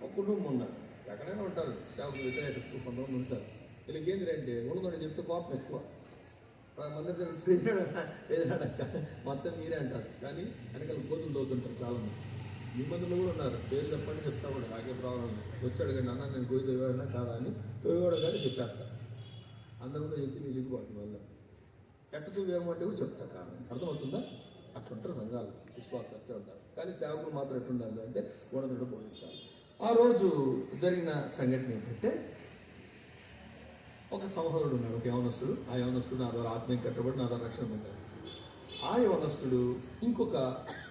ఒక కుటుంబం ఉన్నారు, ఎక్కడైనా ఉంటారు సేవకు వ్యతిరేకిస్తూ కొంతమంది ఉంటారు. వీళ్ళకి ఏంటంటే ఉన్నదని చెప్తే కోపం ఎక్కువ. మందిర పేదరాడక్క మొత్తం మీరే అంటారు, కానీ వెనకాల కోతులు తోతుంటారు చాలామంది. మీ మందిలో కూడా ఉన్నారు, పేరు చెప్పండి చెప్తా కూడా నాకే ప్రాబ్లం వచ్చాడు కానీ అన్న నేను గోయి తోవాడన్నా కాదా అని తోవాడు కానీ చెప్పేస్తా. అందరూ కూడా చెప్పి నీ సిగ్గుపోతుంది వల్ల ఎట్ట తోవేయమంటే కూడా చెప్తా కారణం. అర్థమవుతుందా? అట్లుంటారు సంఘాలు, విశ్వాసం అట్లే ఉంటారు. కానీ సేవకులు మాత్రం ఎట్లుండాలి అంటే ఉన్నతుడు బోధించాలి. ఆ రోజు జరిగిన సంఘటన ఏంటంటే, ఒక సహోదరుడు ఉన్నాడు, ఒక యవనస్తుడు. ఆ యవనస్తుడు నా ద్వారా ఆత్మీయం కట్టబడి నా ద్వారా రక్షణ పొందాడు. ఆ యవనస్తుడు ఇంకొక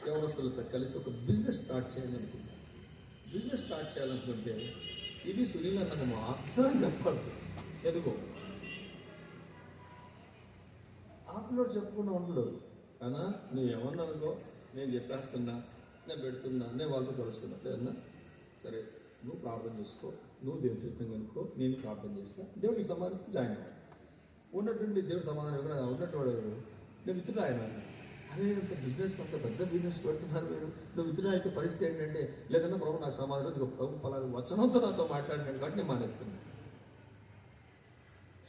యవనస్తులతో కలిసి ఒక బిజినెస్ స్టార్ట్ చేయాలనుకుంటాడు. బిజినెస్ స్టార్ట్ చేయాలనుకుంటే ఇది సునీల్ అన్నకు మాత్రం చెప్పాలి. ఎందుకో ఆత్మలోడు చెప్పకుండా ఉండడు. కానీ నువ్వు ఏమన్నా అనుకో, నేను చెప్పేస్తున్నా, నేను పెడుతున్నా, నేను వాళ్ళతో కలుస్తున్నా లేదన్నా, సరే నువ్వు ప్రార్థన చేసుకో, నువ్వు దేవుడి చిత్తం కనుక్కో, నేను ప్రార్థన చేస్తా, దేవుడికి సమాధానం జాయిన్ అవ్వాలి. ఉన్నటువంటి దేవుడి సమాధానం ఎవరైనా ఉన్నట్టు వాడు నేను విత్డ్రా అయినా. అదే బిజినెస్ అంత పెద్ద బిజినెస్ పెడుతున్నారు మీరు, నువ్వు విత్డ్రా అయితే పరిస్థితి ఏంటంటే, లేదన్నా ప్రభు నాకు సమాధానం ప్రభు పలానా వచనంతో నాతో మాట్లాడినాడు కాబట్టి నేను మానేస్తున్నాను.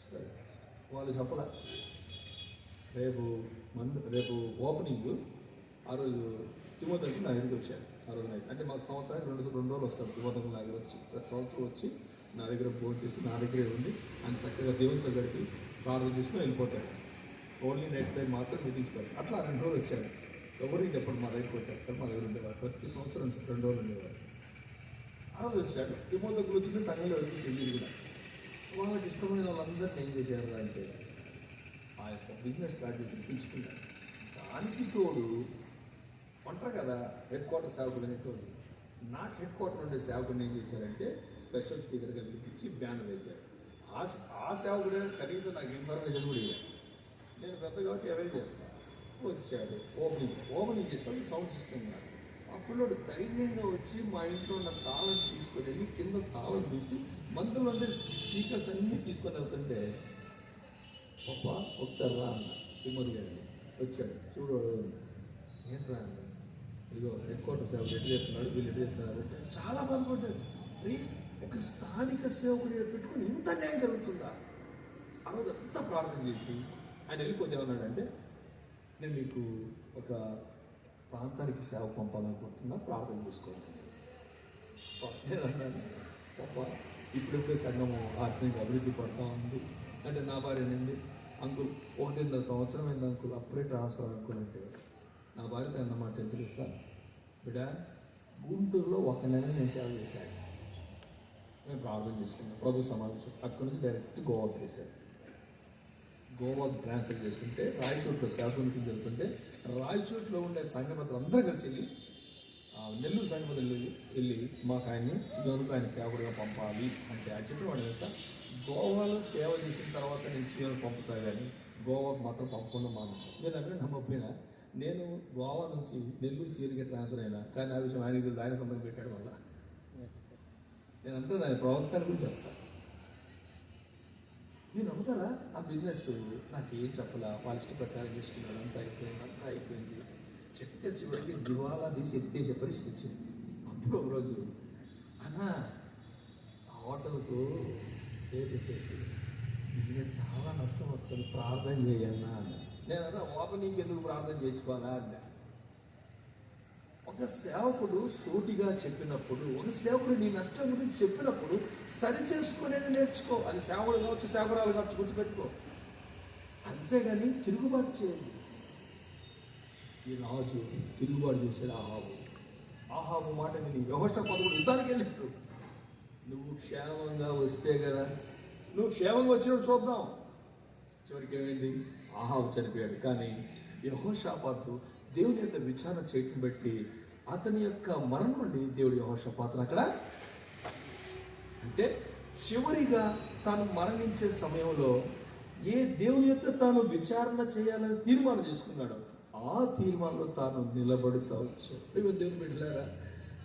సరే వాళ్ళు చెప్పలా. రేపు ఓపెనింగ్ ఆ రోజు తిమోతికి నా దగ్గరికి వచ్చారు. ఆ రోజు నైట్ అంటే మాకు సంవత్సరానికి రెండు రోజులు వస్తారు తిమోతికి నా దగ్గర వచ్చి, ప్రతి సంవత్సరం వచ్చి నా దగ్గర ఫోన్ చేసి నా దగ్గరే ఉండి ఆయన చక్కగా దేవునితో గడిపి ప్రార్థన తీసుకుని వెళ్ళిపోతాడు. ఓన్లీ నైట్ టైం మాత్రం మీటింగ్స్ పెడతారు. అట్లా 2 రోజులు వచ్చారు. ఎవరికి చెప్పండి మా దగ్గరికి వచ్చేస్తారు, మా దగ్గర ఉండేవారు. ప్రతి సంవత్సరం 2 రోజులు ఉండేవారు. ఆ రోజు వచ్చాడు. తిమోతికి వచ్చింది సంఘంలో వచ్చి తెలియదు కూడా. వాళ్ళకి ఇష్టమైన వాళ్ళందరినీ ఏం చేశారు అంటే ఆ యొక్క బిజినెస్ స్టార్ట్ చేసి పిలుచుకున్నారు. దానికి తోడు అంటారు కదా హెడ్ క్వార్టర్ సేవకుడు అనేటోడు. నాకు హెడ్ క్వార్టర్ ఉండే సేవకుడిని ఏం చేశారంటే స్పెషల్ స్పీకర్గా పిలిపించి బ్యాన్ వేశారు. ఆ సేవకుడే కనీసం నాకు ఇన్ఫర్మేషన్ కూడా ఇవ్వాలి. నేను పెద్ద కాబట్టి అరేంజ్ చేస్తాను. వచ్చాడు, ఓపెనింగ్ చేస్తాను, సౌండ్ సిస్టమ్ కాదు. అప్పుడు ధైర్యంగా వచ్చి మా ఇంట్లో ఉన్న తాళం తీసుకొని వెళ్ళి కింద తాళం తీసి మందులో స్పీకర్స్ అన్నీ తీసుకొని వెళ్తుంటే గొప్ప ఒకసారి రా అన్న తిమ్మది గారిని. వచ్చాడు, చూడు ఏంట్రా అన్న, ఇదిగో హెడ్ క్వార్టర్ సేవకుడు ఎటు చేస్తున్నాడు, వీళ్ళు ఎటు చేస్తున్నారు. చాలా బాధపడ్డాడు. ఒక స్థానిక సేవకుడు పెట్టుకుని ఇంత న్యాయం జరుగుతుందా? ఆ రోజు అంతా ప్రార్థన చేసి ఆయన వెళ్ళిపోతే ఏమన్నాడంటే, నేను మీకు ఒక ప్రాంతానికి సేవ పంపాలనుకుంటున్నా, ప్రార్థన చేసుకోండి. నేను అన్నాను, తప్ప ఇప్పుడిప్పుడే సంఘము ఆత్మీయంగా అభివృద్ధి పడుతూ ఉంది. అంటే నా భార్య నింది అంకుల్ 1.5 సంవత్సరం అయింది అంకుల్, అప్పుడే ట్రాన్స్ఫర్ అంకుల్ అంటే నా భార్య అన్నమాట ఎంత తెలుసా, బిడ్డ గుంటూరులో 1 నెల నేను సేవ చేశాను, నేను ప్రార్థన చేసుకున్నాను ప్రభు సమావేశం. అక్కడి నుంచి డైరెక్ట్ గోవాకి చేశాను. గోవాకి ట్రాన్స్ఫర్ చేస్తుంటే రాయచోట్లో సేవకునికి జరుగుతుంటే రాయచోట్లో ఉండే సంఘపతులు అందరూ కలిసి వెళ్ళి నెల్లూరు సంఘపతులు వెళ్ళి మాకు ఆయన్ని సియోనుకు ఆయన సేవకుడిగా పంపాలి అంటే ఆ చెప్పిన వాడు తెలుసా, గోవాలో సేవ చేసిన తర్వాత నేను సియోను పంపుతా కానీ గోవాకు మాత్రం పంపకుండా మానుతాను. నేను అంటే నమ్మకపోయినా నేను గోవా నుంచి నెల్లూరు సియోనుకి ట్రాన్స్ఫర్ అయినా, కానీ ఆ విషయం ఆయనకి తెలుసు, ఆయన సంతకం పెట్టాడు వల్ల. నేనంతా దాని ప్రవర్తన గురించి చెప్తాను. మీరు నమ్ముతారా, ఆ బిజినెస్ నాకేం చెప్పలా, వాళ్ళ ఇష్ట ప్రకారం చేసుకున్నాడు, అంతా అయిపోయింది. చివరికి దివాలా తీసి ఎత్తేసే పరిస్థితి వచ్చింది. అప్పుడు ఒకరోజు అన్నా ఆ హోటల్కు బిజినెస్ చాలా నష్టం వస్తుంది, ప్రార్థన చేయన్నా అన్న. నేను అన్నా ఓపెనింగ్ ఎందుకు ప్రార్థన చేయించుకోవాలా అన్న. ఒక సేవకుడు సూటిగా చెప్పినప్పుడు, ఒక సేవకుడు నీ నష్టం గురించి చెప్పినప్పుడు సరి చేసుకునేది నేర్చుకో. అది సేవకుడు కావచ్చు, సేవకురాలు కావచ్చు, గుర్తుపెట్టుకో. అంతేగాని తిరుగుబాటు చేయండి. ఈ రాజు తిరుగుబాటు చేశాడు. ఆహాబు మాట విని యెహోషాపాతు యుద్ధానికి వెళ్ళినట్టు, నువ్వు క్షేమంగా వస్తే కదా, నువ్వు క్షేమంగా వచ్చినట్టు చూద్దాం. చివరికి ఏమైంది, ఆహాబు చనిపోయాడు. కానీ యెహోషాపాతు దేవుని యొక్క విచారణ చేయటం బట్టి అతని యొక్క మరణం నుండి దేవుడు యెహోషాపాతును అక్కడ, అంటే చివరిగా తాను మరణించే సమయంలో ఏ దేవుని యొక్క తాను విచారణ చేయాలని తీర్మానం చేసుకున్నాడు, ఆ తీర్మానంలో తాను నిలబడుతూ వచ్చాడు. దేవుని బిడ్డలారా,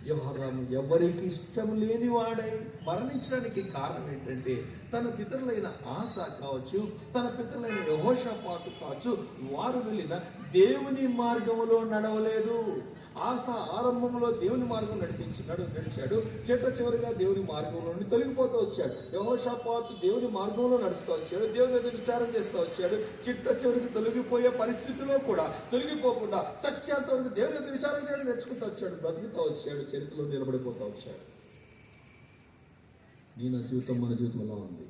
యెహోరాము ఎవరికి ఇష్టం లేని వాడై మరణించడానికి కారణం ఏంటంటే తన పితరులైన ఆసా కావచ్చు, తన పితరులైన యెహోషాపాతు కావచ్చు, వారు వెళ్ళిన దేవుని మార్గంలో నడవలేదు. ఆసా ఆరంభంలో దేవుని మార్గం నడిచాడు, చివరిగా దేవుని మార్గంలో నుండి తొలగిపోతూ వచ్చాడు. యెహోషాపాతు దేవుని మార్గంలో నడుస్తూ వచ్చాడు, దేవుని మీద విచారం చేస్తూ వచ్చాడు. చివరికి తొలగిపోయే పరిస్థితిలో కూడా తొలగిపోకుండా చచ్చేంత వరకు దేవుని మీద విచారం చేయడం నేర్చుకుంటూ వచ్చాడు, బ్రతుకుతూ వచ్చాడు, చరిత్రలో నిలబడిపోతూ వచ్చాడు. నా జీవితం మన జీవితం ఎలా ఉంది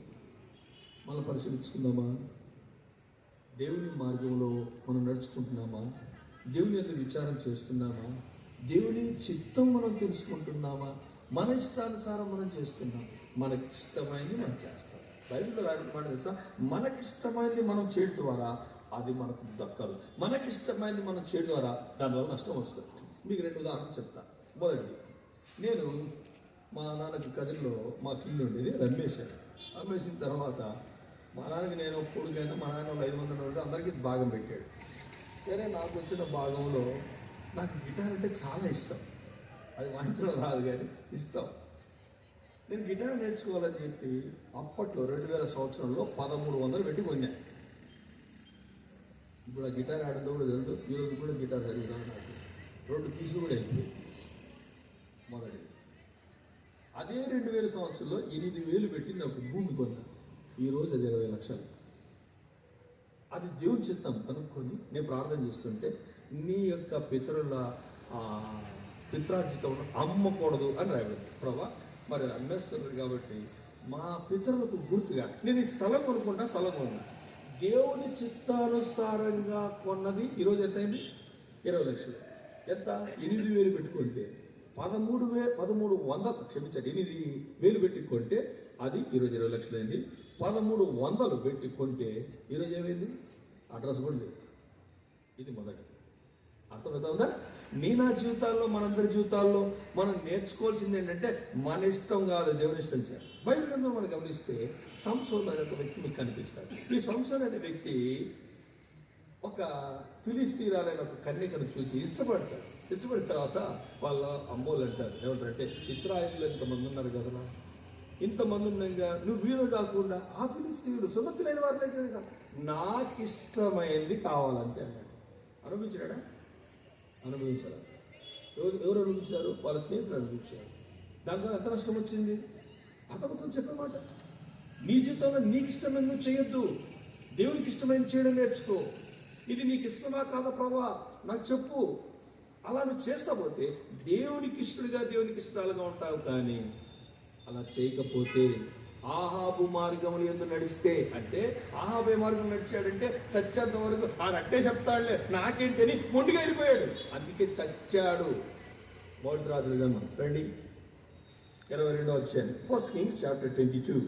మనం పరిశీలించుకుందామా? దేవుని మార్గంలో మనం నడుచుకుంటున్నామా? దేవుని యొక్క విచారం చేస్తున్నామా? దేవుని చిత్తం మనం తెలుసుకుంటున్నామా? మన ఇష్టానుసారం మనం చేస్తున్నాం, మనకిష్టమైనది మనం చేస్తాం. బైబిల్లో రాయడం మాట తెలుసా, మనకిష్టమైనది మనం చేయడం ద్వారా అది మనకు దక్కదు, మనకిష్టమైనది మనం చేయడం ద్వారా దానివల్ల నష్టం వస్తుంది. మీకు 2 ఉదాహరణలు చెప్తా. మొదటిది, నేను మా నాన్నకి కదిలో మాకు ఇల్లు ఉండేది, అమ్మేసిన తర్వాత మా నాన్నకి నేను కొడుకైనా మా నాన్న 500 ఉంటే అందరికీ భాగం పెట్టాడు. సరే, నాకు వచ్చిన భాగంలో నాకు గిటార్ అంటే చాలా ఇష్టం. అది వాయించడం రాదు కానీ ఇష్టం. నేను గిటార్ నేర్చుకోవాలని చెప్పి అప్పట్లో 2000 సంవత్సరంలో 1300 పెట్టి కొన్నాను. ఇప్పుడు ఆ గిటార్ ఆడదో కూడా తెలుసు. ఈరోజు కూడా గిటార్ చదివినాను. నాకు 2 పీసులు కూడా అయిపోయి. మొదటి అదే 2000 సంవత్సరంలో 8000 పెట్టి నాకు భూమి కొన్నాను. ఈరోజు అది 20 లక్షలు. అది దేవుని చిత్తం కనుక్కొని నేను ప్రార్థన చేస్తుంటే, నీ యొక్క పితరుల పిత్రార్జితం అమ్మకూడదు అని రాయబడింది. ప్రభా, మరి అమ్మేస్తున్నారు కాబట్టి మా పితరులకు గుర్తుగా నేను ఈ స్థలం కొనుక్కుంటా, స్థలం కొన్నా. దేవుని చిత్తానుసారంగా కొన్నది ఈరోజు ఎంత అయింది? 20 లక్షలు. ఎంత? 8000 పెట్టుకుంటే 1300 క్షమించండి, 8000 పెట్టి కొంటే అది ఈరోజు 20 లక్షలు అయింది. 1300 పెట్టి కొంటే ఈరోజు ఏమైంది? అడ్రస్ కూడా లేదు. ఇది మొదటి. అర్థమవుతుందా? నా జీవితాల్లో, మనందరి జీవితాల్లో మనం నేర్చుకోవాల్సింది ఏంటంటే మన ఇష్టం కాదు, దేవుని ఇష్టం చేయాలి. బైబిల్ గ్రంథంలో మనం గమనిస్తే సంసోను అనే ఒక వ్యక్తి మీకు కనిపిస్తాడు. ఈ సంసోను అనే వ్యక్తి ఒక ఫిలిస్తీయురాలైన ఒక కన్యకను చూసి ఇష్టపడతాడు. ఇష్టపడిన తర్వాత వాళ్ళ అమ్మోళ్ళు అంటారు, ఏమంటారంటే, ఇశ్రాయేలులో ఇంతమంది ఉన్నారు కదా, ఇంతమంది ఉండగా నువ్వు వీరు కాకుండా ఆ ఫిలిస్తీయులు సున్నతులైన వారి దగ్గర నాకు ఇష్టమైంది కావాలంటే అన్నాడు. అనుభవించాడా? అనుభవించారా? ఎవరు అనుభవించారు? వాళ్ళ స్నేహితులు అనుభవించారు. దాంట్లో ఎంత నష్టం వచ్చింది? అతనితో చెప్పమాట, నీ జీవితంలో నీకు ఇష్టమైంది నువ్వు చేయొద్దు, దేవునికి ఇష్టమైంది చేయడం నేర్చుకో. ఇది నీకు ఇష్టమా కాదా ప్రభా నాకు చెప్పు. అలా నువ్వు చేస్తా పోతే దేవునికి ఇష్టడుగా, దేవునికి ఇష్టాలుగా ఉంటావు. కానీ అలా చేయకపోతే ఆహాబు మార్గములు ఎందుకు నడిస్తే అంటే ఆహాబు ఏ మార్గం నడిచాడంటే చచ్చేంత వరకు అట్టే చెప్తాడులే నాకేంటి అని మొండిగా వెళ్ళిపోయాడు. అందుకే చచ్చాడు. మొదటి రాజుల గ్రంథం రండి 22వ అధ్యాయం 1 Kings chapter 22.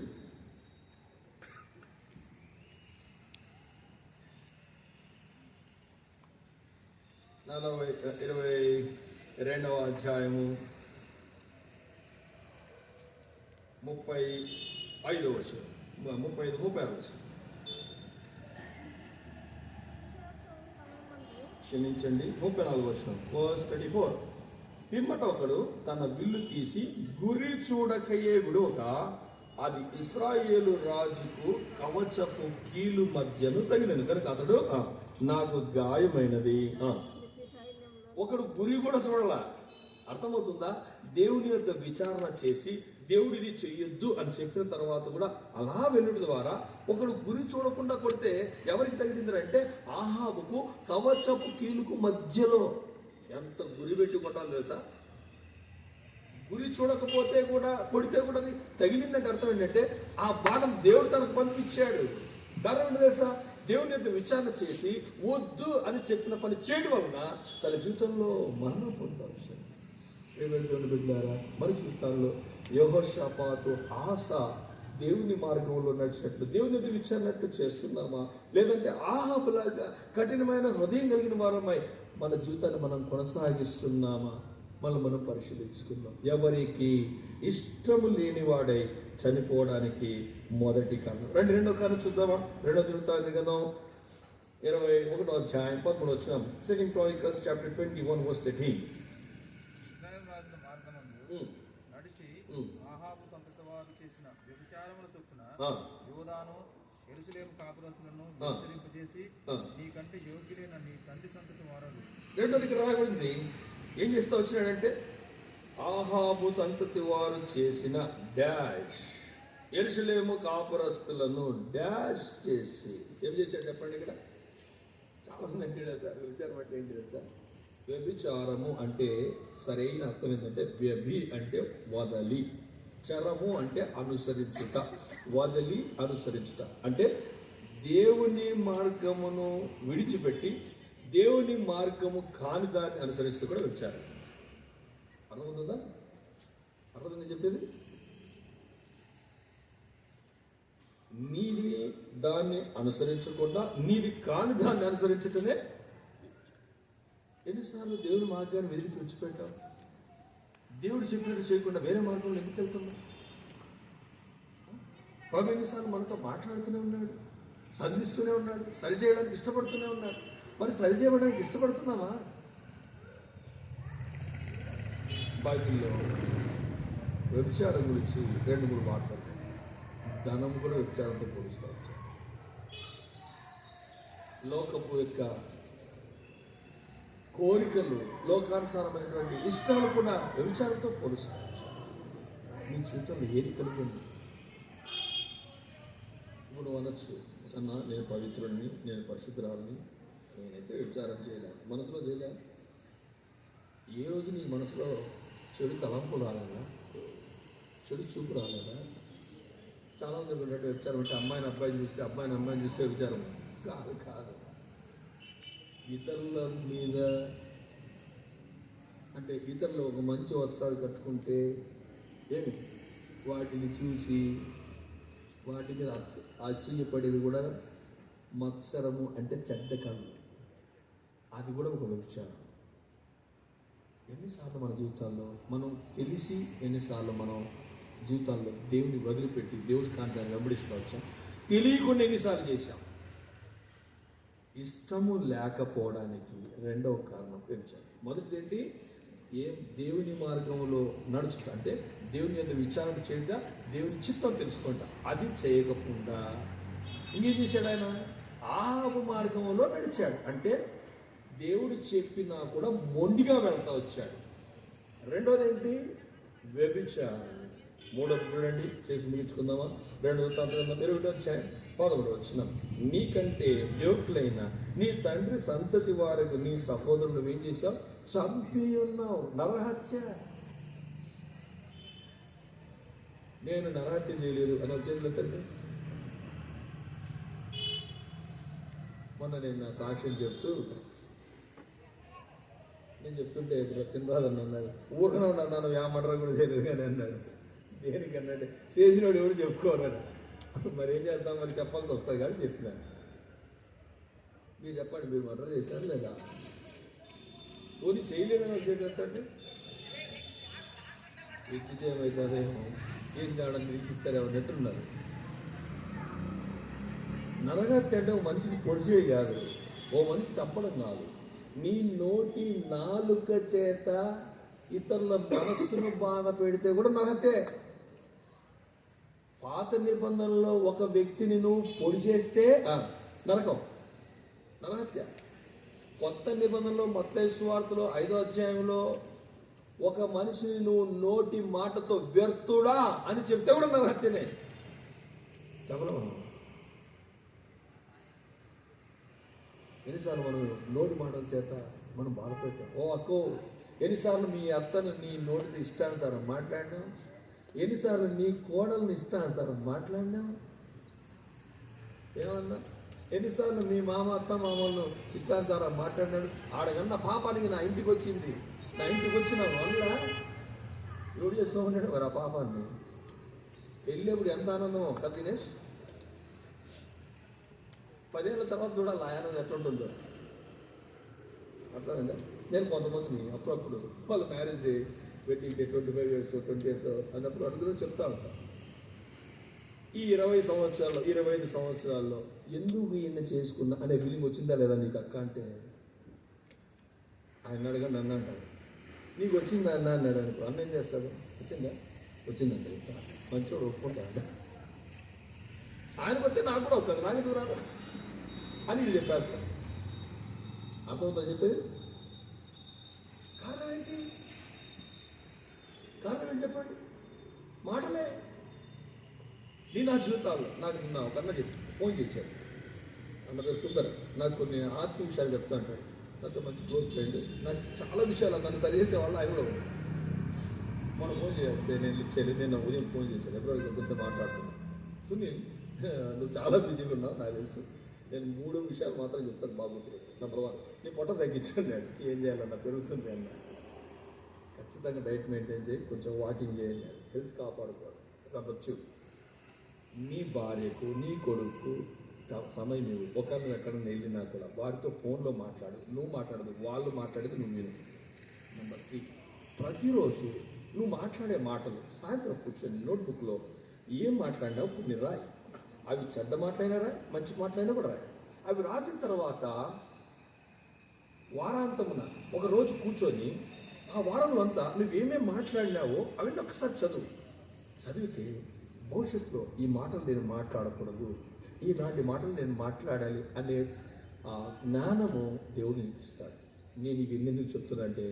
22వ అధ్యాయము 35వ వచనం 36వ వచనం. క్షమించండి 34వ వచనం verse 34. పిమ్మట ఒకడు తన విల్లు తీసి గురి చూడకయే విడువక అది ఇశ్రాయేలు రాజుకు కవచపు కీలు మధ్యను తగిలింది కనుక అతడు నాకు గాయమైనది. ఒకడు గురి కూడా చూడాల. అర్థమవుతుందా? దేవుని యొక్క విచారణ చేసి దేవుడిది చెయ్యొద్దు అని చెప్పిన తర్వాత కూడా అలా వెళ్ళడం ద్వారా ఒకడు గురి చూడకుండా కొడితే ఎవరికి తగిలిందంటే ఆహాబుకు కవచపు కీలుకు మధ్యలో. ఎంత గురి పెట్టి కొట్టాలి తెలుసా? గురి చూడకపోతే కూడా కొడితే కూడా తగిలిందంటే అర్థం ఏంటంటే ఆ బాణం దేవుడు తనకు పంపించాడు. కారణం ఏంటి తెలుసా? దేవుని యొక్క విచారణ చేసి వద్దు అని చెప్పిన పని చేయడం వలన తన జీవితంలో మరణం పొందవచ్చు. దేవుని బిడ్డలారా, మరి జీవితాల్లో యెహోషాపాతు ఆశ దేవుని మార్గంలో నడిచినట్లు దేవుని యొక్క విచారణట్లు చేస్తున్నామా, లేదంటే ఆహాబులాగా కఠినమైన హృదయం కలిగిన వారమై మన జీవితాన్ని మనం కొనసాగిస్తున్నామా? మనం పరిశీలించుకుందాం. ఎవరికి ఇష్టము లేనివాడై చనిపోవడానికి మొదటి కారణం. రెండో కారణం చూద్దామా? 2వ దినవృత్తాంత గ్రంథం 21వ అధ్యాయం 13వ వచనం. 2 Chronicles chapter 21 verse 13. ఇశ్రాయేలు రాజుల మార్గమందు నడిచి ఆహాబు సంతతి వారు చేసిన వ్యభిచారముల చొప్పున యోదాను యెరూషలేము కాపురస్తులను విస్తరింపజేసి నీకంటే యోగ్యులైన నీ తండ్రి సంతతి వారు. రెండోది ఇక్కడ రాబడింది. ఏం చేస్తా వచ్చినాడంటే ఆహాబు సంతతి వారు చేసిన డాష్ యెరూషలేము కాపురస్తులను డాష్ చేసి ఏం చేశాడు చెప్పండి. ఇక్కడ చాలా మంది అంటే సార్ విచారం అంటే ఏంటి తెలుసా? వ్యభిచారము అంటే సరైన అర్థం ఏంటంటే వ్యభి అంటే వదలి, చరము అంటే అనుసరించుట, వదలి అనుసరించుట అంటే దేవుని మార్గమును విడిచిపెట్టి దేవుని మార్గము కాని దాన్ని అనుసరిస్తూ కూడా వచ్చారు. అర్థమవుతుందా? అర్థమైంది చెప్పేది? నీది దాన్ని అనుసరించకుండా నీది కాని దాన్ని అనుసరించటమే. ఎన్నిసార్లు దేవుని మార్గాన్ని వెలికి విడిచిపెట్టాం? దేవుడు చెప్పినట్టు చేయకుండా వేరే మార్గంలో ఎందుకు వెళ్తున్నాం? ప్రభు ఎన్నిసార్లు మనతో మాట్లాడుతూనే ఉన్నాడు, సంధిస్తూనే ఉన్నాడు, సరిచేయడానికి ఇష్టపడుతూనే ఉన్నాడు. మరి సరిచేయడానికి ఇష్టపడుతున్నామా? బైబిల్లో వ్యభిచారం గురించి 2-3 మాట్లాడుతాం. ధనం కూడా వ్యభిచారంతో పోలుస్తావచ్చు. లోకపు యొక్క కోరికలు, లోకానుసారమైనటువంటి ఇష్టాలు కూడా వ్యభిచారంతో పోలుస్తావచ్చు. మీ జీవితంలో ఏది కలిగింది? ఇప్పుడు అనొచ్చు, అన్న నేను పవిత్రుడిని, నేను పరిశుద్ధురాలని, నేనైతే వ్యభిచారం చేయలే, మనసులో చేయలే. ఏ రోజు నీ మనసులో చెడు తలంపు రాలేదా? చెడు చూపు రాలేదా? చాలామంది ఉన్నట్టు వ్యభిచారం అంటే అమ్మాయిని అబ్బాయిని చూస్తే, అబ్బాయిని అమ్మాయిని చూస్తే వ్యభిచారం కాదు. ఇతరుల మీద అంటే ఇతరులు ఒక మంచి వస్త్రాలు కట్టుకుంటే ఏమి వాటిని చూసి వాటి మీద ఆశ్చర్యపడేది కూడా మత్సరము అంటే చెడ్డ కన్ను. అది కూడా ఒక వ్యభిచారం. ఎన్నిసార్లు మన జీవితాల్లో మనం తెలిసి, ఎన్నిసార్లు మనం జీవితాల్లో దేవుని వదిలిపెట్టి దేవుడి కాంతాన్ని వెంబడిస్తూ తెలియకుండా ఎన్నిసార్లు చేశాం. ఇష్టము లేకపోవడానికి రెండవ కారణం వ్యభిచారం. మొదటిది ఏంటి? దేవుని మార్గంలో నడుచుట అంటే దేవుని యొక్క విచారణ చేయగా దేవుని చిత్తం తెలుసుకుంటా. అది చేయకుండా ఇంకేం చేశాడు ఆయన? ఆహాబు మార్గంలో నడిచాడు. అంటే దేవుడు చెప్పినా కూడా మొండిగా వెళ్తా వచ్చాడు. రెండోది ఏంటి? వ్యభిచారం. మూడోది చూడండి, చేసి ముగించుకుందామా? 2 Wృత్తాంతగ్రంథం 21వ అధ్యాయం 11వ వచనం. నీకంటే యోగ్యులైన నీ తండ్రి సంతతి వారికి నీ సహోదరులు ఏం చేశావు? చంపి ఉన్నావు. నరహత్య. నేను నరహత్య చేయలేదు అని వచ్చింది తండ్రి. మొన్న నేను నా సాక్ష్యం చెప్తూ నేను చెప్తుంటే చిన్నరాజన్న అన్నాడు, ఊరికనే ఉన్నాను మర్డర్ కూడా చేయలేదు కానీ అన్నాడు. దేనికన్నాడు, చేసినోడు ఎవడు చెప్పుకోరాడు. మరి ఏం చేస్తాం, మరి చెప్పాల్సి వస్తుంది కానీ చెప్పినాను. మీరు చెప్పండి, మీరు మర్డర్ చేశారు లేదా? పోనీ చేయలేదని వచ్చేటంటే ఎక్కిచేయమవుతుందేమో, కేసు ఆడని ఇరికిస్తారేమో అన్నట్టున్నారు. నరహత్య అంటే ఓ మనిషిని పొడిచే కాదు, ఓ మనిషి చంపడం కాదు. నీ నోటి నాలుక చేత ఇతరుల మనస్సును బాధ పెడితే కూడా నరహత్యే. పాత నిబంధనలో ఒక వ్యక్తిని నువ్వు పొడిచేస్తే నరకం, నరహత్య. కొత్త నిబంధనలో మత్తయి సువార్తలో 5వ అధ్యాయంలో ఒక మనిషిని నువ్వు నోటి మాటతో వ్యర్థుడా అని చెప్తే కూడా నరహత్యనే. చెప్పలేము. ఎన్నిసార్లు మనం నోటి మాటల చేత మనం బాధపెట్టాం. ఓ అక్కో, ఎన్నిసార్లు మీ అత్తను నీ నోటిని ఇష్టానుసారం మాట్లాడినాం, ఎన్నిసార్లు నీ కోడల్ని ఇష్టానుసారం మాట్లాడినాం. ఏమన్నా ఎన్నిసార్లు మీ మామ అత్త మామలను ఇష్టానుసారం మాట్లాడినాడు. ఆడగన్న పాపానికి నా ఇంటికి వచ్చింది, నా ఇంటికి వచ్చిన వల్ల ఎవడు చేసుకోమన్నాడు మరి ఆ పాపాన్ని. వెళ్ళేప్పుడు ఎంత ఆనందమో కదా దినేష్. 10 ఏళ్ళ తర్వాత చూడాలి ఆ ఆనందం ఎట్లుంటుందో. అర్థమైందా? నేను కొంతమందిని అప్పుడప్పుడు వాళ్ళ marriage day, wedding day, 25 years 20 years అన్నప్పుడు అందులో చెప్తా ఉంటాను. ఈ 20 సంవత్సరాల్లో 25 సంవత్సరాల్లో ఎందుకు ఈయన చేసుకున్నా అనే ఫీలింగ్ వచ్చిందా లేదా నీకు అక్క అంటే, ఆయన అడగండి నన్ను అంటాడు. నీకు వచ్చిందా అన్న అన్నాడు అనుకో, అన్న ఏం చేస్తాడు? వచ్చిందా? వచ్చిందంటే మంచివాడు ఒప్పుకుంటాడు. ఆయనకు వస్తే నాకు కూడా వస్తుంది, నాకు ఎందుకు రాదు అని ఇది చెప్పారు సార్. అర్థమవుతా చెప్పేది? కారణం ఏంటి? కారణం ఏంటి చెప్పండి? మాటలే. నీ నా జీవితాల్లో నాకు నిన్న ఒక అన్న చెప్పి ఫోన్ చేశాడు. అన్న పేరు సుందర్. నాకు కొన్ని ఆత్మీయ విషయాలు చెప్తా అంటాడు. నాతో మంచి క్లోజ్ ఫ్రెండ్. నాకు చాలా విషయాలు నన్ను సరి చేసే వాళ్ళు ఆయన కూడా ఉంది. మనం ఫోన్ చేస్తే నేను లిఫ్ట్ చేయలేదు. నేను ఉదయం ఫోన్ చేశాను, ఎప్పుడో కొంత మాట్లాడుతున్నాను. సునీల్, నువ్వు చాలా బిజీగా ఉన్నావు నాకు తెలుసు. నేను 3 విషయాలు మాత్రం చెప్తాను బాగుంటుంది. నెంబర్ 1, నీ పొట్ట తగ్గించాను. ఏం చేయాలన్నా పెరుగుతుంది అన్న. ఖచ్చితంగా డైట్ మెయింటైన్ చేయి, కొంచెం వాకింగ్ చేయండి, హెల్త్ కాపాడుకోవాలి. నెంబర్ 2, నీ భార్యకు నీ కొడుకు సమయం ఇవ్వు. ఒకరిని ఎక్కడన్నా వెళ్ళినా కూడా వారితో ఫోన్లో మాట్లాడు. నువ్వు మాట్లాడదు, వాళ్ళు మాట్లాడేది నువ్వు విను. నెంబర్ 3, ప్రతిరోజు నువ్వు మాట్లాడే మాటలు సాయంత్రం కూర్చొని నోట్బుక్లో ఏం మాట్లాడినావు కొన్ని రాయి. అవి చెడ్డ మాటలైనా రాయి, మంచి మాటలైనా కూడా రాయి. అవి రాసిన తర్వాత వారాంతమున ఒక రోజు కూర్చొని ఆ వారంలో అంతా నువ్వేమేం మాట్లాడినావో అవన్నీ ఒకసారి చదివితే భవిష్యత్తులో ఈ మాటలు నేను మాట్లాడకూడదు, ఈనాటి మాటలు నేను మాట్లాడాలి అనే జ్ఞానము దేవుడు నీకు ఇస్తాడు. నేను ఇవి ఎందుకు చెప్తున్నా అంటే,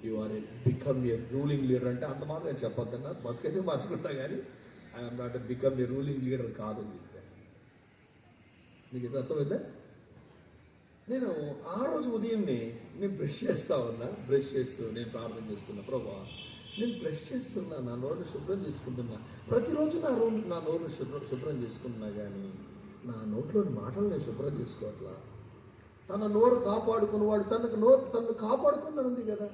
you are a become a ruling leader అంటే అంత మాత్రం నేను చెప్పొద్దన్నా, బతుకైతే మార్చుకుంటా కానీ I'm not become a ruling leader కాదు. నీకు ఇది అర్థమైందా? నేను ఆ రోజు ఉదయంని నేను బ్రష్ చేస్తా ఉన్నా, బ్రష్ చేస్తూ నేను ప్రార్థన చేస్తున్నా, ప్రభా నేను బ్రష్ చేస్తున్నా, నా నోరుని శుభ్రం చేసుకుంటున్నా. ప్రతిరోజు నా నోరుని శుభ్రం చేసుకుంటున్నా, కానీ నా నోట్లోని మాటలు నేను శుభ్రం చేసుకోవట్లా. తన నోరు కాపాడుకున్నవాడు తనను కాపాడుకున్నాను ఉంది కదా,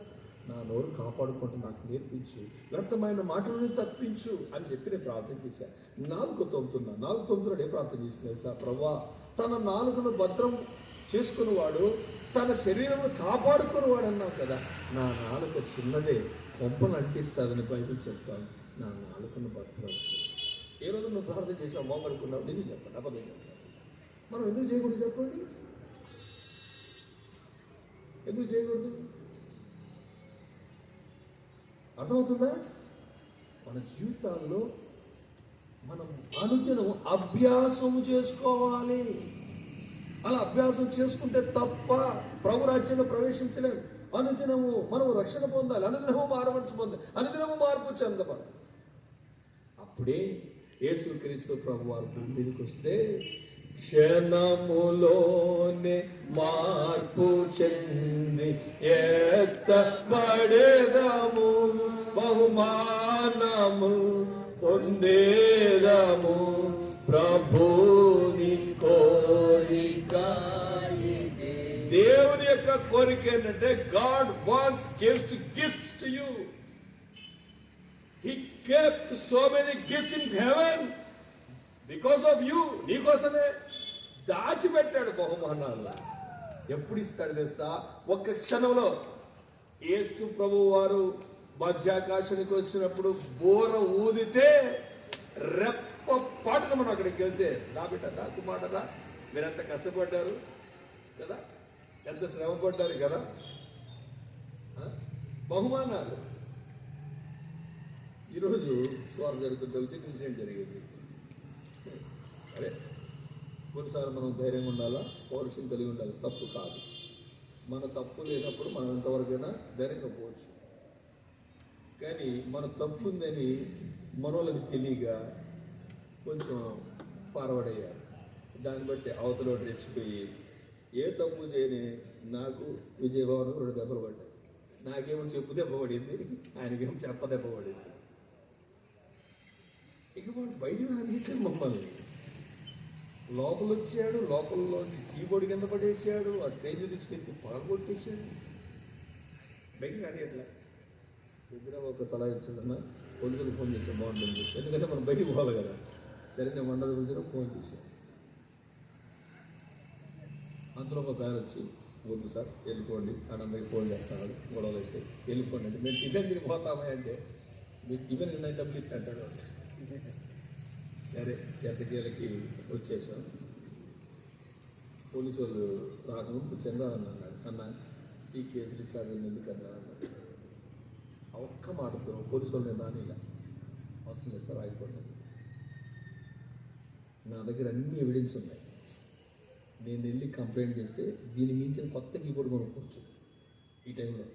నా నోరు కాపాడుకుంటూ నాకు నేర్పించు, వ్యర్థమైన మాటలను తప్పించు అని చెప్పి నేను ప్రార్థన చేశాను. 4 తొమ్ముతున్నాడు. ఏం ప్రార్థన చేసిన సార్? ప్రభా, తన నాలుకను భద్రం చేసుకునేవాడు తన శరీరము కాపాడుకునేవాడు అన్నావు కదా. నా నాలుక చిన్నదే, కొంపను అంటిస్తుందని బైబిల్ చెప్తాను. నా నాలుకను భద్రం. ఏ రోజు నువ్వు ప్రార్థన చేసావు మోగడుకున్నావు? నిజం చెప్పండి, అబద్ధం చెప్పండి. మనం ఎందుకు చేయకూడదు చెప్పండి? ఎందుకు చేయకూడదు? అర్థమవుతుందా? మన జీవితాల్లో మనం అనుదినం అభ్యాసం చేసుకోవాలి. అలా అభ్యాసం చేసుకుంటే తప్ప ప్రభు రాజ్యంలో ప్రవేశించలేము. అనుదినము మనము రక్షణ పొందాలి, అనుదినము మారవచ్చు పొందాలి, అనుదినము మార్పు చెందబడాలి. అప్పుడే యేసుక్రీస్తు ప్రభు వారు భూమి మీదకి వస్తే క్షణములోనే మార్పు చెంది ఎత్తబడెదము, బహుమానము పొందేదము ప్రభుని కోరిక ఇదే. దేవుని యొక్క కోరిక ఏంటంటే God wants gifts to you. He kept so many gifts in heaven because of you. నీకోసమే దాచిపెట్టాడు బహుమానాలు. ఎప్పుడు ఇస్తాడు తెలుసా? ఒక్క క్షణంలో. యేసు ప్రభువు వారు మధ్యాకాశానికి వచ్చినప్పుడు బోర ఊదితే రెప్ప పాటలు మనం అక్కడికి వెళ్తే, నా బిడ్డ నా కుమారుడా మీరెంత కష్టపడ్డారు కదా, ఎంత శ్రమ పడ్డారు కదా. బహుమానాలు. ఈరోజు స్వార్థ జరుగుతుంటే చిన్న విషయం జరిగింది. అరే కొన్నిసార్లు మనం ధైర్యంగా ఉండాలా, పౌరుషం కలిగి ఉండాలి. తప్పు కాదు. మన తప్పు లేనప్పుడు మనం ఎంతవరకైనా ధైర్యంగా పోవచ్చు. కానీ మన తప్పు ఉందని మనోళ్ళకి తెలియక కొంచెం ఫార్వర్డ్ అయ్యారు. దాన్ని బట్టి అవతల రెచ్చిపోయి ఏ తప్పు చేయని నాకు విజయభవన్ 2 దెబ్బలు పడ్డాయి. నాకేమో చెప్పు దెబ్బ పడింది, ఆయనకేమో చెప్ప దెబ్బ పడింది. ఇక వాడు బయట రానిట్టు మమ్మల్ని లోపల వచ్చాడు, లోపలలోంచి కీబోర్డ్ కింద పడేసాడు, ఆ స్టేజ్ తీసుకెళ్ళి పగలగొట్టేసాడు. బయట రాని ఎట్లా దగ్గర ఒక సలహా ఇచ్చిందన్న, పోలీసులు ఫోన్ చేసాం బాగుంటుంది, ఎందుకంటే మనం బయటికి పోవాలి కదా. సరే నేను మండలి గురించి ఫోన్ చేశాను. అంతలో ఒక ఆయన వచ్చి వద్దు సార్ వెళ్ళిపోండి, అన్నమ్మకి ఫోన్ చేస్తాను, గొడవలు అయితే వెళ్ళిపోండి అంటే మేము టిఫిన్ తిని పోతామా అంటే మీకు టిఫిన్ ఉన్నాయి డబ్బులు ఇస్తే అంటాడు. సరే ఎట్టకేళ్ళకి వచ్చేసాం. పోలీసు వాళ్ళు రాకముందు చంద్రబాబు అన్నాడు, అన్న ఈ కేసు రికార్డు ఎందుకన్నా అన్నాడు. ఒక్క మాటతో పోలీసు వాళ్ళు నేను రానిలా, అవసరం లేదు సార్ ఆగిపోతాను. నా దగ్గర అన్ని ఎవిడెన్స్ ఉన్నాయి. నేను వెళ్ళి కంప్లైంట్ చేస్తే దీని మించిన కొత్త కీబోర్డ్ కొనుక్కోవచ్చు ఈ టైంలో.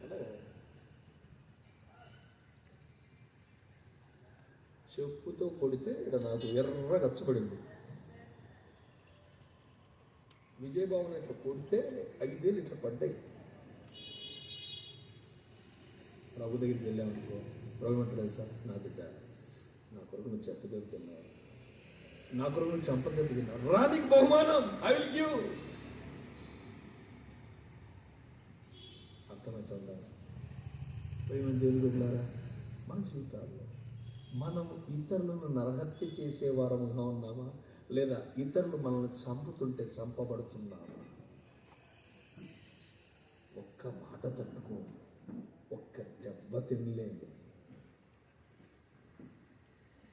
అలాగే చెప్పుతో కొడితే ఇక్కడ నాకు ఎర్ర గచ్చబడింది. విజయభవన్ ఇట్లా కొడితే 5 వేలు ఇట్లా పడ్డాయి. ప్రభు దగ్గరికి వెళ్ళామనుకో, ప్రభు అంటారు సార్ నా బిడ్డ నా కొరకు నువ్వు చెప్పగలుగుతున్నావు, నా కొరకు నువ్వు చంపగలుగుతున్నావు, రానికి బహుమానం ఐ విల్ గివ్. అర్థమవుతుందా? ప్రేమ దేవుడులారా, మన జీవితాల్లో మనం ఇతరులను నరహత్య చేసే వారముగా ఉన్నామా, లేదా ఇతరులు మనల్ని చంపుతుంటే చంపబడుతున్నామా? ఒక్క మాట తట్టుకో, ఒక్క దెబ్బ తినలేదు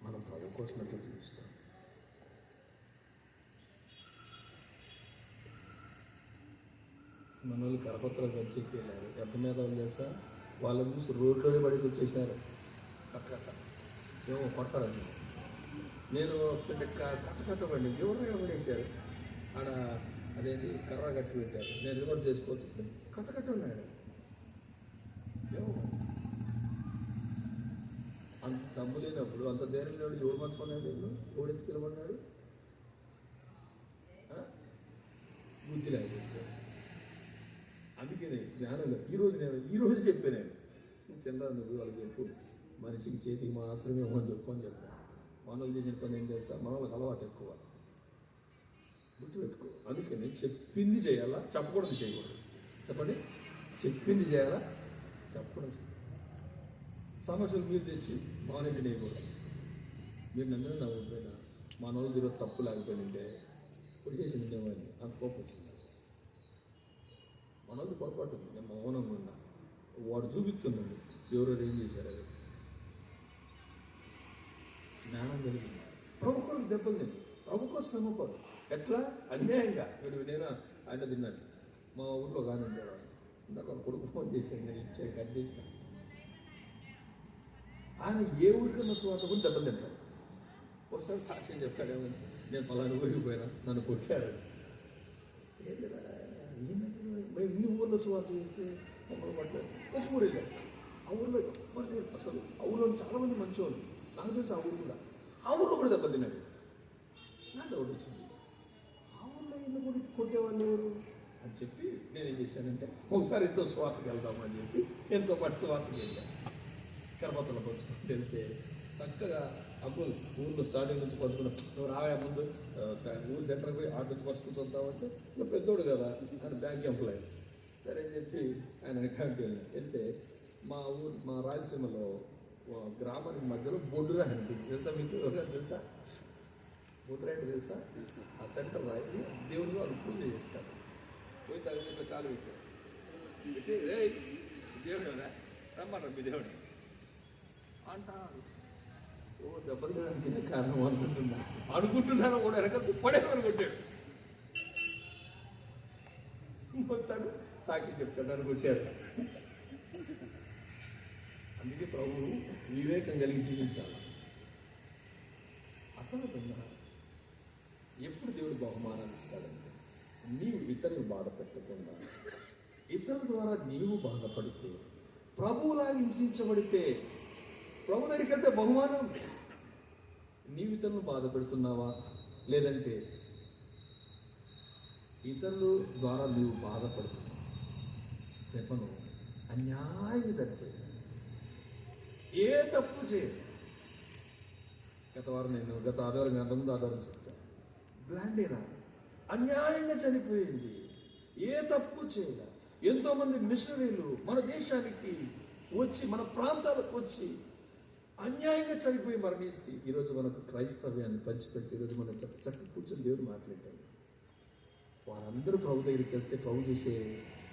మనం ప్రభు కోసమైతే చూస్తాం. మన వాళ్ళు కరపత్రాలు వచ్చేకి వెళ్ళారు. ఎంత మీద తెలుసా, వాళ్ళని చూసి రోడ్లోనే పడేసి వచ్చేసారు. కట్ట ఏమో కొట్టారని నేను కట్ట పడి ఎవరైనా పడేసారు. ఆడ అదేంటి కర్ర కట్టి పెట్టారు. నేను రివర్స్ చేసుకోవచ్చు, కట్ట ఉన్నాడు. ఏమో అంత దమ్ము లేనప్పుడు, అంత ధైర్యం లేడు, ఎవరు మర్చుకున్నాడు, ఎవడెత్తి పిలవన్నాడు, బుద్ధి లేకపోతే. అందుకే జ్ఞానంగా ఈరోజు చెప్పాను నేను, చంద్రబాబు వాళ్ళకి చెప్పు, మనిషికి చేతికి మాత్రమే ఇవ్వని చెప్పని చెప్పాను. మనోళ్ళు చేసిన పని ఏం తెలుసా, మనోళ్ళకి అలవాటు ఎక్కువ, గుర్తుపెట్టుకో. అందుకే నేను చెప్పింది చేయాలా, చెప్పకూడదు చేయకూడదు. చెప్పండి, చెప్పింది చేయాలా, చెప్పకూడదు. సమస్యలు మీరు తెచ్చి మానేది నేను కూడా, మీరు నన్ను నవ్వుపోయినా మా నవ్వులు ఈరోజు తప్పు లేకపోయింటే ఇప్పుడు చేసి నిండేవాడిని. అంత కోపం వచ్చింది. మనోళ్ళు పొరపాటు ఉంది, నేను మౌనంగా ఉన్నా. వాడు చూపిస్తున్నాడు ఎవరెవరు ఏం చేశారు. అది జ్ఞానం కలిగింది. ప్రభు కోసం దెబ్బలు నేను, ప్రభు కోసం నమ్మకూడదు. ఎట్లా అన్యాయంగా నేను ఆయన తిన్నాను. మా ఊర్లో కానీ ఉండేవాడు, ఇందాక కొడుకు ఫోన్ చేశాను, నేను ఇచ్చాను, కట్ చేసిన. ఆయన ఏ ఊరికన్నా సువార్త కూడా దెబ్బలు తింటాడు. ఒకసారి సాక్ష్యం చెప్తాడేమో, నేను పలానా ఊరికి పోయినా నన్ను కొట్టాడు. మేము ఈ ఊర్లో సువార్త చేస్తే మమ్మల్ని పట్టలేదు. ఒక ఊరు వెళ్ళాం, ఆ ఊర్లో ఎవరు లేరు అసలు. ఆ ఊర్లో చాలామంది మంచి వాళ్ళు, నాకు తెలుసు. ఆ ఊరు కూడా, ఆ ఊర్లో కూడా దెబ్బలు తిన్నాడు. నాకు డౌట్ వచ్చింది, ఆ ఊర్లో ఎందుకు కూడా కొట్టేవాళ్ళు ఎవరు అని చెప్పి నేనేం చేశానంటే, ఒకసారి ఎంతో స్వార్థకి వెళ్దామని చెప్పి ఎంతో పట్టు స్వార్థకి వెళ్ళాను. కరపత్రలో పట్టుకుని వెళ్తే చక్కగా అప్పుడు ఊళ్ళో స్టార్టింగ్ నుంచి పట్టుకున్నాం, నువ్వు రావే ముందు ఊరు సెంటర్కి పోయి ఆటో నుంచి పట్టుకుంటావంటే ఇంకా పెద్దోడు కదా అని బ్యాంక్ ఎంప్లాయ్. సరే అని చెప్పి ఆయన వెనకానికి వెళ్తే మా రాయలసీమలో గ్రామానికి మధ్యలో బొడ్డురా అంటే తెలుసా మీకు? ఎవరైనా తెలుసా బొడ్డురా అంటే తెలుసా? ఆ సెంటర్ రాయి దేవుడిగా వాళ్ళు పూజ చేస్తారు. పోయి తగిన కాలు పెట్టారు, పెట్టి రే దేవుడు కదా రమ్మాట మీ దేవుడిని అంటారు. ఓ దెబ్బలు తినడానికి కారణం అనుకుంటున్నాను కూడా వెనక పడేమని కొట్టాడు. మొత్తాడు సాక్షి చెప్తాడు కొట్టారు. అందుకే ప్రభువు వివేకం కలిగి జీవించాలి. అర్థమవుతుందా? ఎప్పుడు దేవుడు బహుమానాలు ఇస్తాడంటే నీవు ఇతరులు బాధ పెట్టకుండా, ఇతరుల ద్వారా నీవు బాధపడితే, ప్రభువులాగా హింసించబడితే ప్రభు దగ్గరికంటే బహుమానం. నీవు ఇతరులను బాధ పెడుతున్నావా? లేదంటే ఇతరుల ద్వారా నీవు బాధపడుతున్నావు? స్టెఫను అన్యాయంగా చనిపోయాడు, ఏ తప్పు చేయదు. గత ఆదివారం అంతకుముందు ఆధారం చెప్తాను. బ్లాండేనా అన్యాయంగా చనిపోయింది, ఏ తప్పు చేయలే. ఎంతోమంది మిషనరీలు మన దేశానికి వచ్చి మన ప్రాంతాలకు వచ్చి అన్యాయంగా చనిపోయి మరణిస్తే ఈరోజు మనకు క్రైస్తవ్యాన్ని పంచిపెట్టి ఈరోజు మన చక్కగా కూర్చొని దేవుడు మాట్లాడాడు. వారందరూ ప్రభు దగ్గరికి వెళ్తే ప్రభు చేసే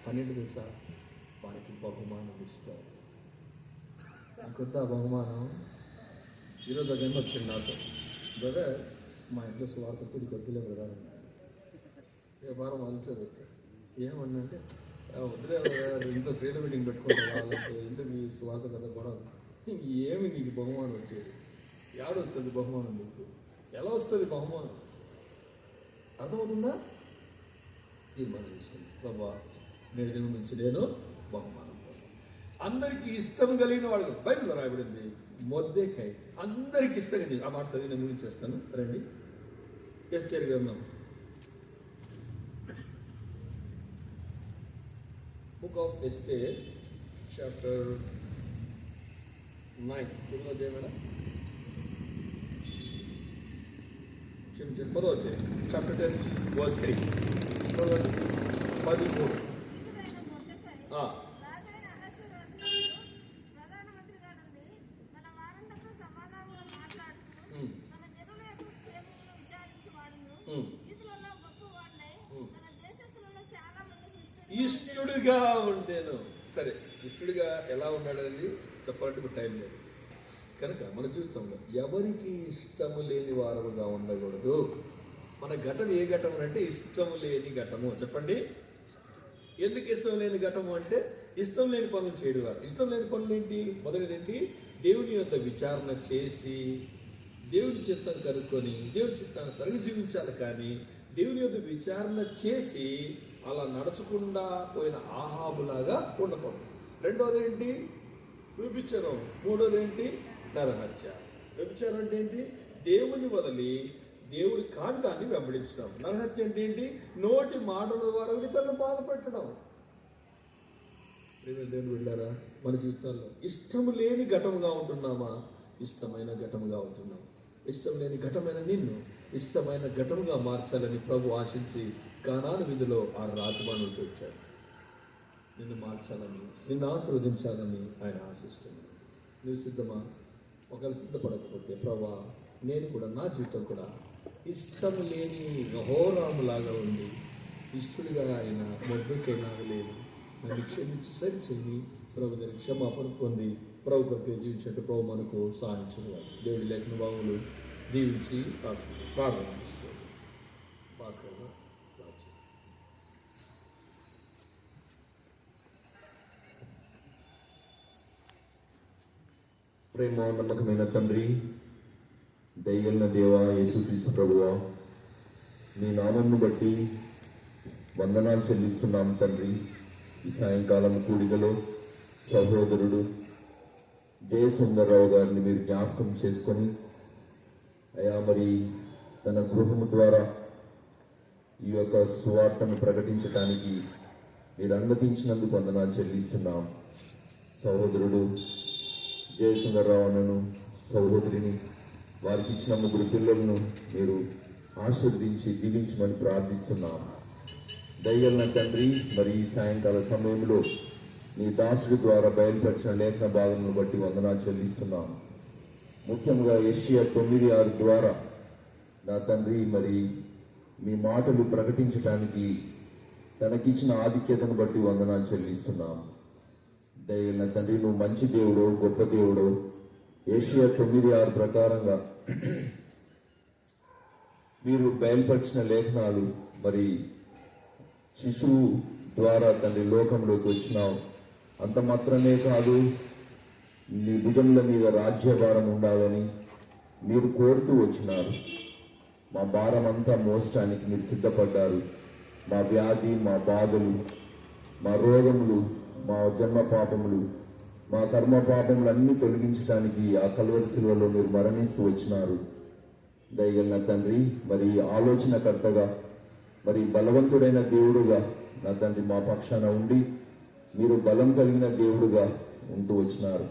పన్నెండు తెలుసా? వారికి బహుమానం ఇస్తారు. నాకొద్ద బహుమానం. ఈరోజు అదేమో వచ్చింది నాతో, బ్రదర్ మా ఇంట్లో స్వార్థ కూడి కొద్దిలే బ్రదర్ అన్నాడు. వ్యాపారం అంతా పెట్టాడు. ఏమన్నంటే వద్దులే ఇంట్లో శ్రీల మీటింగ్ పెట్టుకుంటాం వాళ్ళంటే ఇంటికి స్వార్థ కదా కూడా ఏమి నీకు బహుమానం వచ్చేది? ఎవడొస్తుంది బహుమానం? నీకు ఎలా వస్తుంది బహుమానం? అర్థమవుతుందా? తీర్మానం చేసుకుంది, ప్రభా నేటి నుంచి నేను బహుమానం. అందరికీ ఇష్టం కలిగిన వాళ్ళకి బైబిల్ రాయబడింది మొర్దెకై అందరికి ఇష్టంగా. ఆ మాట చదివి నేను ముగించేస్తాను. రండి, ఎస్తేర్ గ్రంథం book of Esther chapter 9 madam చదవచ్చు. Chapter 10 verse 3 13. ఇష్టుడిగా ఉండేను. సరే, ఇష్టుడిగా ఎలా ఉన్నాడని చెప్పాలంటే ఇప్పుడు టైం లేదు కనుక మన జీవితంలో ఎవరికి ఇష్టము లేని వారముగా ఉండకూడదు. మన ఘటన ఏ ఘటము అంటే ఇష్టము లేని ఘటము. చెప్పండి, ఎందుకు ఇష్టం లేని ఘటము అంటే ఇష్టం లేని పనులు చేయడం వారు. ఇష్టం లేని పనులు ఏంటి? మొదటిది ఏంటి? దేవుని యొక్క విచారణ చేసి దేవుని చిత్తం కనుక్కొని దేవుని చిత్తాన్ని సరిగి జీవించాలి. కానీ దేవుని యొక్క విచారణ చేసి అలా నడుచకుండా పోయిన ఆహాబులాగా ఉండకూడదు. రెండోది ఏంటి? వ్యభిచారం. మూడోది ఏంటి? నరహత్య. వ్యభిచారం అంటే ఏంటి? దేవుని వదిలి దేవుడి కాంతాన్ని వెంబడించడం. నరహత్య అంటే ఏంటి? నోటి మాటల ద్వారా ఇతరులను బాధ పెట్టడం. దేవుని వెళ్ళారా? మన జీవితాల్లో ఇష్టము లేని ఘటముగా ఉంటున్నామా? ఇష్టమైన ఘటముగా ఉంటున్నాం. ఇష్టం లేని ఘటమైన నిన్ను ఇష్టమైన ఘటముగా మార్చాలని ప్రభు ఆశించి కానాను విధిలో ఆ రాజమానులు వచ్చాడు. నిన్ను మార్చాలని, నిన్ను ఆశీర్వదించాలని ఆయన ఆశిస్తున్నాడు. నువ్వు సిద్ధమా? ఒకవేళ సిద్ధపడకపోతే ప్రభా నేను కూడా నా జీవితం కూడా ఇష్టం లేని యెహోరాములాగా ఉంది, ఇష్టడిగా ఆయన మొదటికైనాగా లేదు, నన్ను క్షమించి సరిచేయి. ప్రభు దగ్గర క్షమాపణ పొంది ప్రభు కొరకు జీవించినట్టు ప్రభు మనకు సహాయం చేయాలి. దేవుడి లేఖన భావములు దీవించి ప్రార్థన చేస్తారు. భాస్కర్ ప్రేమ నమ్మకమైన తండ్రి, దయగలిగిన దేవా, యేసుక్రీస్తు ప్రభువా, మీ నామమును బట్టి వందనాలు చెల్లిస్తున్నాం తండ్రి. ఈ సాయంకాలం కూడికలో సహోదరుడు జయసుందరరావు గారిని మీరు జ్ఞాపకం చేసుకొని అయా మరి తన గృహము ద్వారా ఈ యొక్క సువార్తను ప్రకటించడానికి మీరు అనుమతించినందుకు వందనాలు చెల్లిస్తున్నాం. సహోదరుడు జయసుందరరావు అన్నను సహోదరిని, వారికి ఇచ్చిన 3 పిల్లలను మీరు ఆశీర్వదించి దీవించమని ప్రార్థిస్తున్నాం. దయగలిగిన తండ్రి, మరి ఈ సాయంకాల సమయంలో నీ దాసుడి ద్వారా బయలుపరిచిన లేఖన భాగములను బట్టి వందనాలు చెల్లిస్తున్నాం. ముఖ్యంగా యెషయా 9:6 ద్వారా నా తండ్రి మరి మీ మాటలు ప్రకటించడానికి తనకిచ్చిన ఆధిక్యతను బట్టి వందనాలు చెల్లిస్తున్నాం. దయగలిగిన తండ్రి, నువ్వు మంచి దేవుడు, గొప్ప దేవుడు. యెషయా 9:6 ప్రకారంగా మీరు బయలుపరిచిన లేఖనాలు మరి శిశువు ద్వారా తండ్రి లోకంలోకి వచ్చినావు. అంత మాత్రమే కాదు, నీ భుజముల మీద రాజ్యభారం ఉండాలని మీరు కోరుతూ వచ్చినారు. మా భారం అంతా మోసడానికి మీరు సిద్ధపడ్డారు. మా వ్యాధి, మా బాధలు, మా రోగములు, మా జన్మ పాపములు, మా కర్మ పాపములు అన్నీ తొలగించడానికి ఆ కల్వరి శిలువలో మీరు మరణిస్తూ వచ్చినారు. దయగలిగిన తండ్రి, మరి ఆలోచనకర్తగా, మరి బలవంతుడైన దేవుడుగా నా తండ్రి మా పక్షాన ఉండి మీరు బలం కలిగిన దేవుడుగా ఉంటూ వచ్చినారు.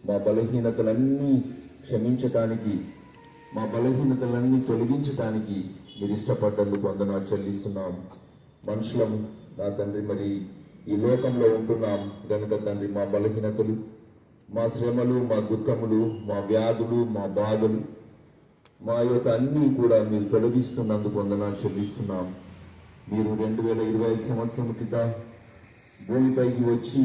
మా బలహీనతలన్నీ క్షమించటానికి, మా బలహీనతలన్నీ తొలగించటానికి మీరు ఇష్టపడ్డందుకు వందనాలు చెల్లిస్తున్నాం. మనుషులం నా తండ్రి, మరి ఈ లోకంలో ఉంటున్నాం గనుక తండ్రి, మా బలహీనతలు, మా శ్రమలు, మా దుఃఖములు, మా వ్యాధులు, మా బాధలు, మా యొక్క అన్నీ కూడా మీరు తొలగిస్తున్నందుకు వందనాలు చెల్లిస్తున్నాం. మీరు 2025 సంవత్సరం క్రితం భూమిపైకి వచ్చి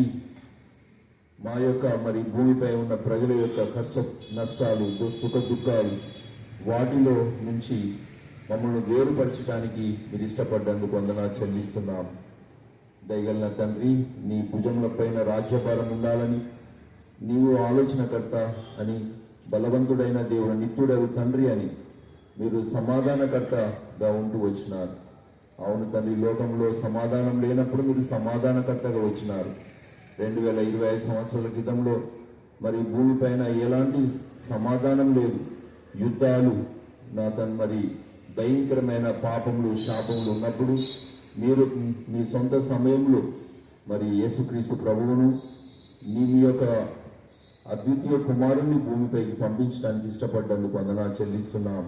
మా యొక్క మరి భూమిపై ఉన్న ప్రజల యొక్క కష్ట నష్టాలు, సుఖ దుఃఖాలు, వాటిలో నుంచి మమ్మల్ని వేరుపరచడానికి మీరు ఇష్టపడ్డందుకు వందనాలు చెల్లిస్తున్నాం. దయగలిగిన తండ్రి, నీ భుజముల పైన రాజ్యభారం ఉండాలని, నీవు ఆలోచనకర్త అని, బలవంతుడైన దేవుడు, నిత్యుడవు తండ్రి అని మీరు సమాధానకర్తగా ఉంటూ వచ్చినారు. అవును తండ్రి, లోకంలో సమాధానం లేనప్పుడు మీరు సమాధానకర్తగా వచ్చినారు. 2025 సంవత్సరాల క్రితంలో మరి భూమిపైన ఎలాంటి సమాధానం లేదు, యుద్ధాలు, నా తను మరి భయంకరమైన పాపములు, శాపములు ఉన్నప్పుడు మీరు మీ సొంత సమయంలో మరి యేసుక్రీస్తు ప్రభువును మీ యొక్క అద్వితీయ కుమారుణ్ణి భూమిపైకి పంపించడానికి ఇష్టపడ్డందుకు వందనాలు చెల్లిస్తున్నాం.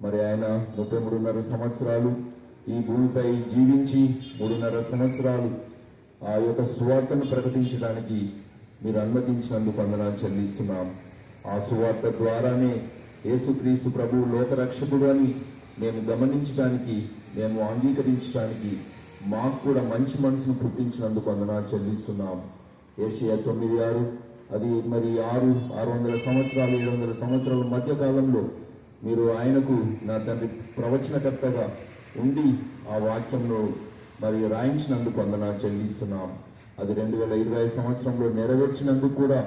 మరి ఆయన 33.5 సంవత్సరాలు ఈ భూమిపై జీవించి 3.5 సంవత్సరాలు ఆ యొక్క సువార్తను ప్రకటించడానికి మీరు అనుమతించినందుకు వందనాలు చెల్లిస్తున్నాం. ఆ సువార్త ద్వారానే యేసుక్రీస్తు ప్రభువు లోకరక్షకుడు అని మేము గమనించడానికి, మేము అంగీకరించడానికి మాకు కూడా మంచి మనసును పుట్టించినందుకు వందనాలు చెల్లిస్తున్నాం. యెషయా 9:6 అది మరి 600 సంవత్సరాలు 700 సంవత్సరాల మధ్య కాలంలో మీరు ఆయనకు నా తండ్రి ప్రవచనకర్తగా ఉండి ఆ వాక్యంలో మరి రాయించినందుకు వందనాలు చెల్లిస్తున్నాం. అది 2025 సంవత్సరంలో నెరవేర్చినందుకు కూడా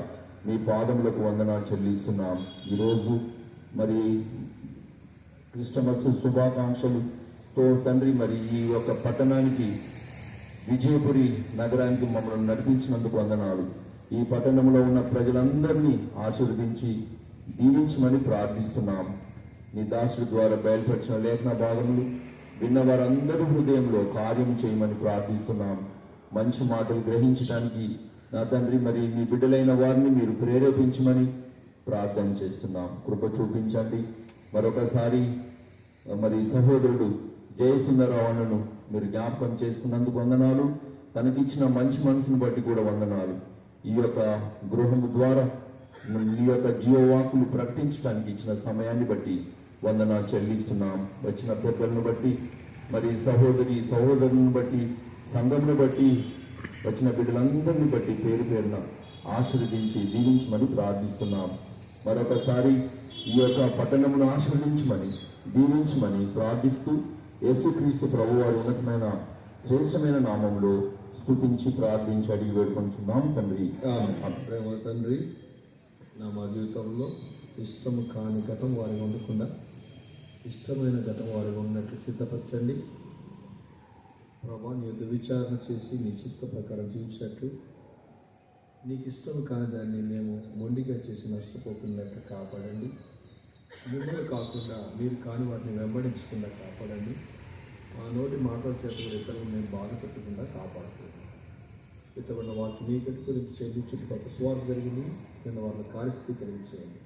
మీ పాదములకు వందనాలు చెల్లిస్తున్నాం. ఈరోజు మరి క్రిస్టమస్ శుభాకాంక్షలతో తండ్రి మరి ఈ యొక్క పట్టణానికి, విజయపురి నగరానికి మమ్మల్ని నడిపించినందుకు వందనాలు. ఈ పట్టణంలో ఉన్న ప్రజలందరినీ ఆశీర్వదించి దీవించమని ప్రార్థిస్తున్నాం. నీ దాసుడి ద్వారా బయలుపరిచిన లేఖన భాగములు విన్న వారందరూ హృదయంలో కార్యం చేయమని ప్రార్థిస్తున్నాం. మంచి మాటలు గ్రహించడానికి నా తండ్రి మరి మీ బిడ్డలైన వారిని మీరు ప్రేరేపించమని ప్రార్థన చేస్తున్నాం. కృప చూపించండి. మరొకసారి మరి సహోదరుడు జయసుందరరావును మీరు జ్ఞాపకం చేసుకున్నందుకు వందనాలు. తనకిచ్చిన మంచి మనసును బట్టి కూడా వందనాలు. ఈ యొక్క గృహం ద్వారా ఈ యొక్క జీవవాకులు ప్రకటించడానికి ఇచ్చిన సమయాన్ని బట్టి వందనాలు చెల్లిస్తున్నాం. వచ్చిన పెద్దలను బట్టి, మరి సహోదరులను బట్టి, సంఘంను బట్టి, వచ్చిన బిడ్డలందరినీ బట్టి పేరు పేరున ఆశీర్వదించి దీవించమని ప్రార్థిస్తున్నాం. మరొకసారి ఈ యొక్క పట్టణమును ఆశీర్వదించమని దీవించమని ప్రార్థిస్తూ యేసుక్రీస్తు ప్రభువారి ఉన్నతమైన శ్రేష్టమైన నామంలో స్తుతించి ప్రార్థించి అడిగి వేడుకొంటున్నాం తండ్రి. ప్రేమ తండ్రి, మా జీవితంలో ఇష్టము కాని ఘటం వారికి ఉండకుండా ఇష్టమైన ఘటం వారికి ఉన్నట్లు సిద్ధపరచండి ప్రభా. నీ యొక్క విచారణ చేసి నీ చిత్త ప్రకారం జీవించినట్లు, నీకు ఇష్టం కాని దాన్ని మేము మొండిగా చేసి నష్టపోకున్నట్లు కాపాడండి. మిమ్మల్ని కాకుండా మీరు కాని వాటిని వెంబడించకుండా కాపాడండి. మా నోటి మాటల చేత కూడా ఇతరులను మేము బాధ పెట్టకుండా కాపాడుతున్నాం. ఇతరుల వాకి మీ పెట్టుకుని చేయండి. చుట్టుపక్కల స్వార్థ జరిగింది, నిన్న వాళ్ళ కార్యస్థితి చేయండి.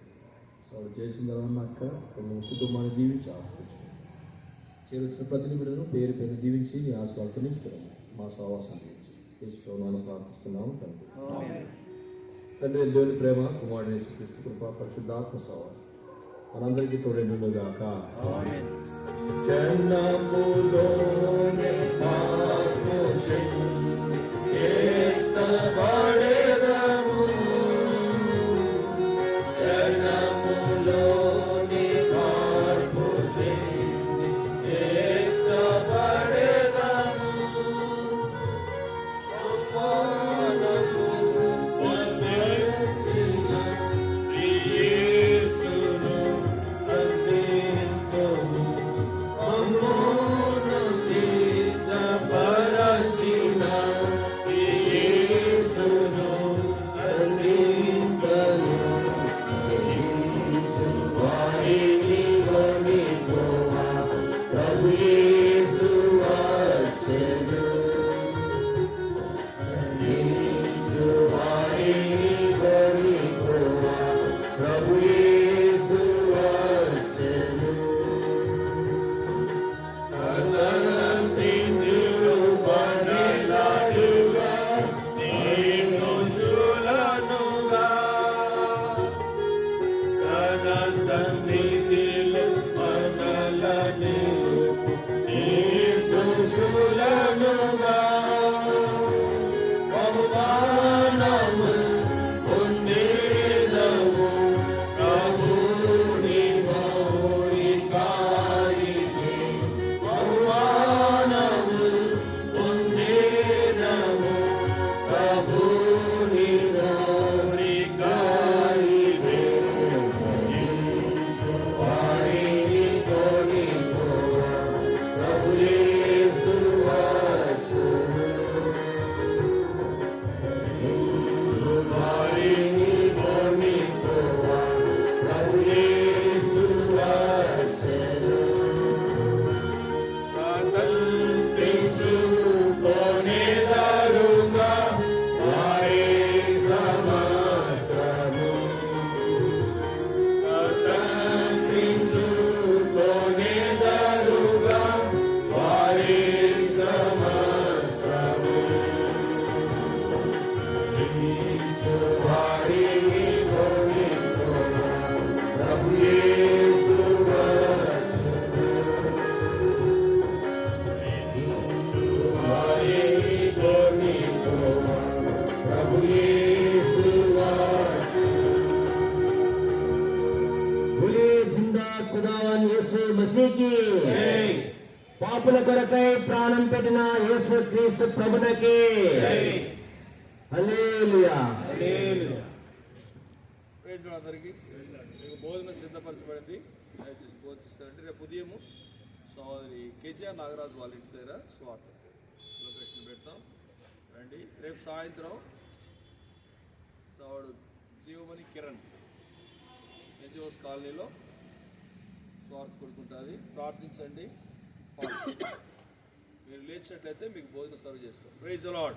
సో చేసిన తర్వాత అక్క కొన్ని కుటుంబాన్ని దీవించి ఆశ్రయించండి. చేరొచ్చిన ప్రతినిధులను పేరు పేరు దీవించి నీ ఆశలతో నింపుతున్నాము. మా సహవాసం దీవించి యేసునామమున ప్రార్థిస్తున్నాము తండ్రి. తండ్రి దేవుని ప్రేమ, కుమారుడు యేసుక్రీస్తు కృప, పరిశుద్ధాత్మ సహవాసం మనందరికీ తోడేనుగాక. జనములోనే మార్పు చెంది ఎత్తబడెదము. జనములోనే మార్పు చెంది ఎత్తబడెదము. అవమానము పొందిన యేసును సంధింతుము. అమ్మోను సిద్ధపరచిన యేసును సంధింతుము. వారిని కొనిపోవా ప్రభు యేసు వచ్చెను. వారిని కొనిపోవా ప్రభు యేసు వచ్చెను. అనంతించును పనిలాడుగా నిన్ను చూలనుగా. తన సన్నిధిలో మనలని నిర్దోషులనుగా. బహుమానము పొందేదము ప్రభుని మౌలికాయికి. బహుమానము పొందేదము ప్రభుని మౌలికాయికి. వారిని కొనిపోవా ప్రభు యేసు వచ్చెను. వారిని కొనిపోవా ప్రభు యేసు వచ్చెను. కల్పించుకొనెదరుగా వారి సమస్తము. కల్పించుకొనెదరుగా వారి సమస్తము. వారిని కొనిపోవా ప్రభు యేసు వచ్చెను. వారిని కొనిపోవా ప్రభు యేసు వచ్చెను. బోలే జిందా ఖుదావన్ యేసు మసీకి. పాపుల కొరకై ప్రాణం పెట్టిన యేసు క్రీస్తు ప్రభునకి. హల్లెలూయా. ప్రైజ్ అందరికీ. మీకు భోజనం సిద్ధపరచబడింది, దయచేసి భోజిస్తారంటే రేపు ఉదయము సోదరి కేజీఆర్ నాగరాజు వాళ్ళ ఇంటి దగ్గర స్వార్థ లొకేషన్ పెడతాం రండి. రేపు సాయంత్రం సోడు జీవమణి కిరణ్ ఎన్జిఓస్ కాలనీలో స్వార్థ కొడుకుంటుంది. ప్రార్థించండి. మీరు లేచినట్లయితే మీకు భోజనం సర్వ్ చేస్తాం. Praise the lord.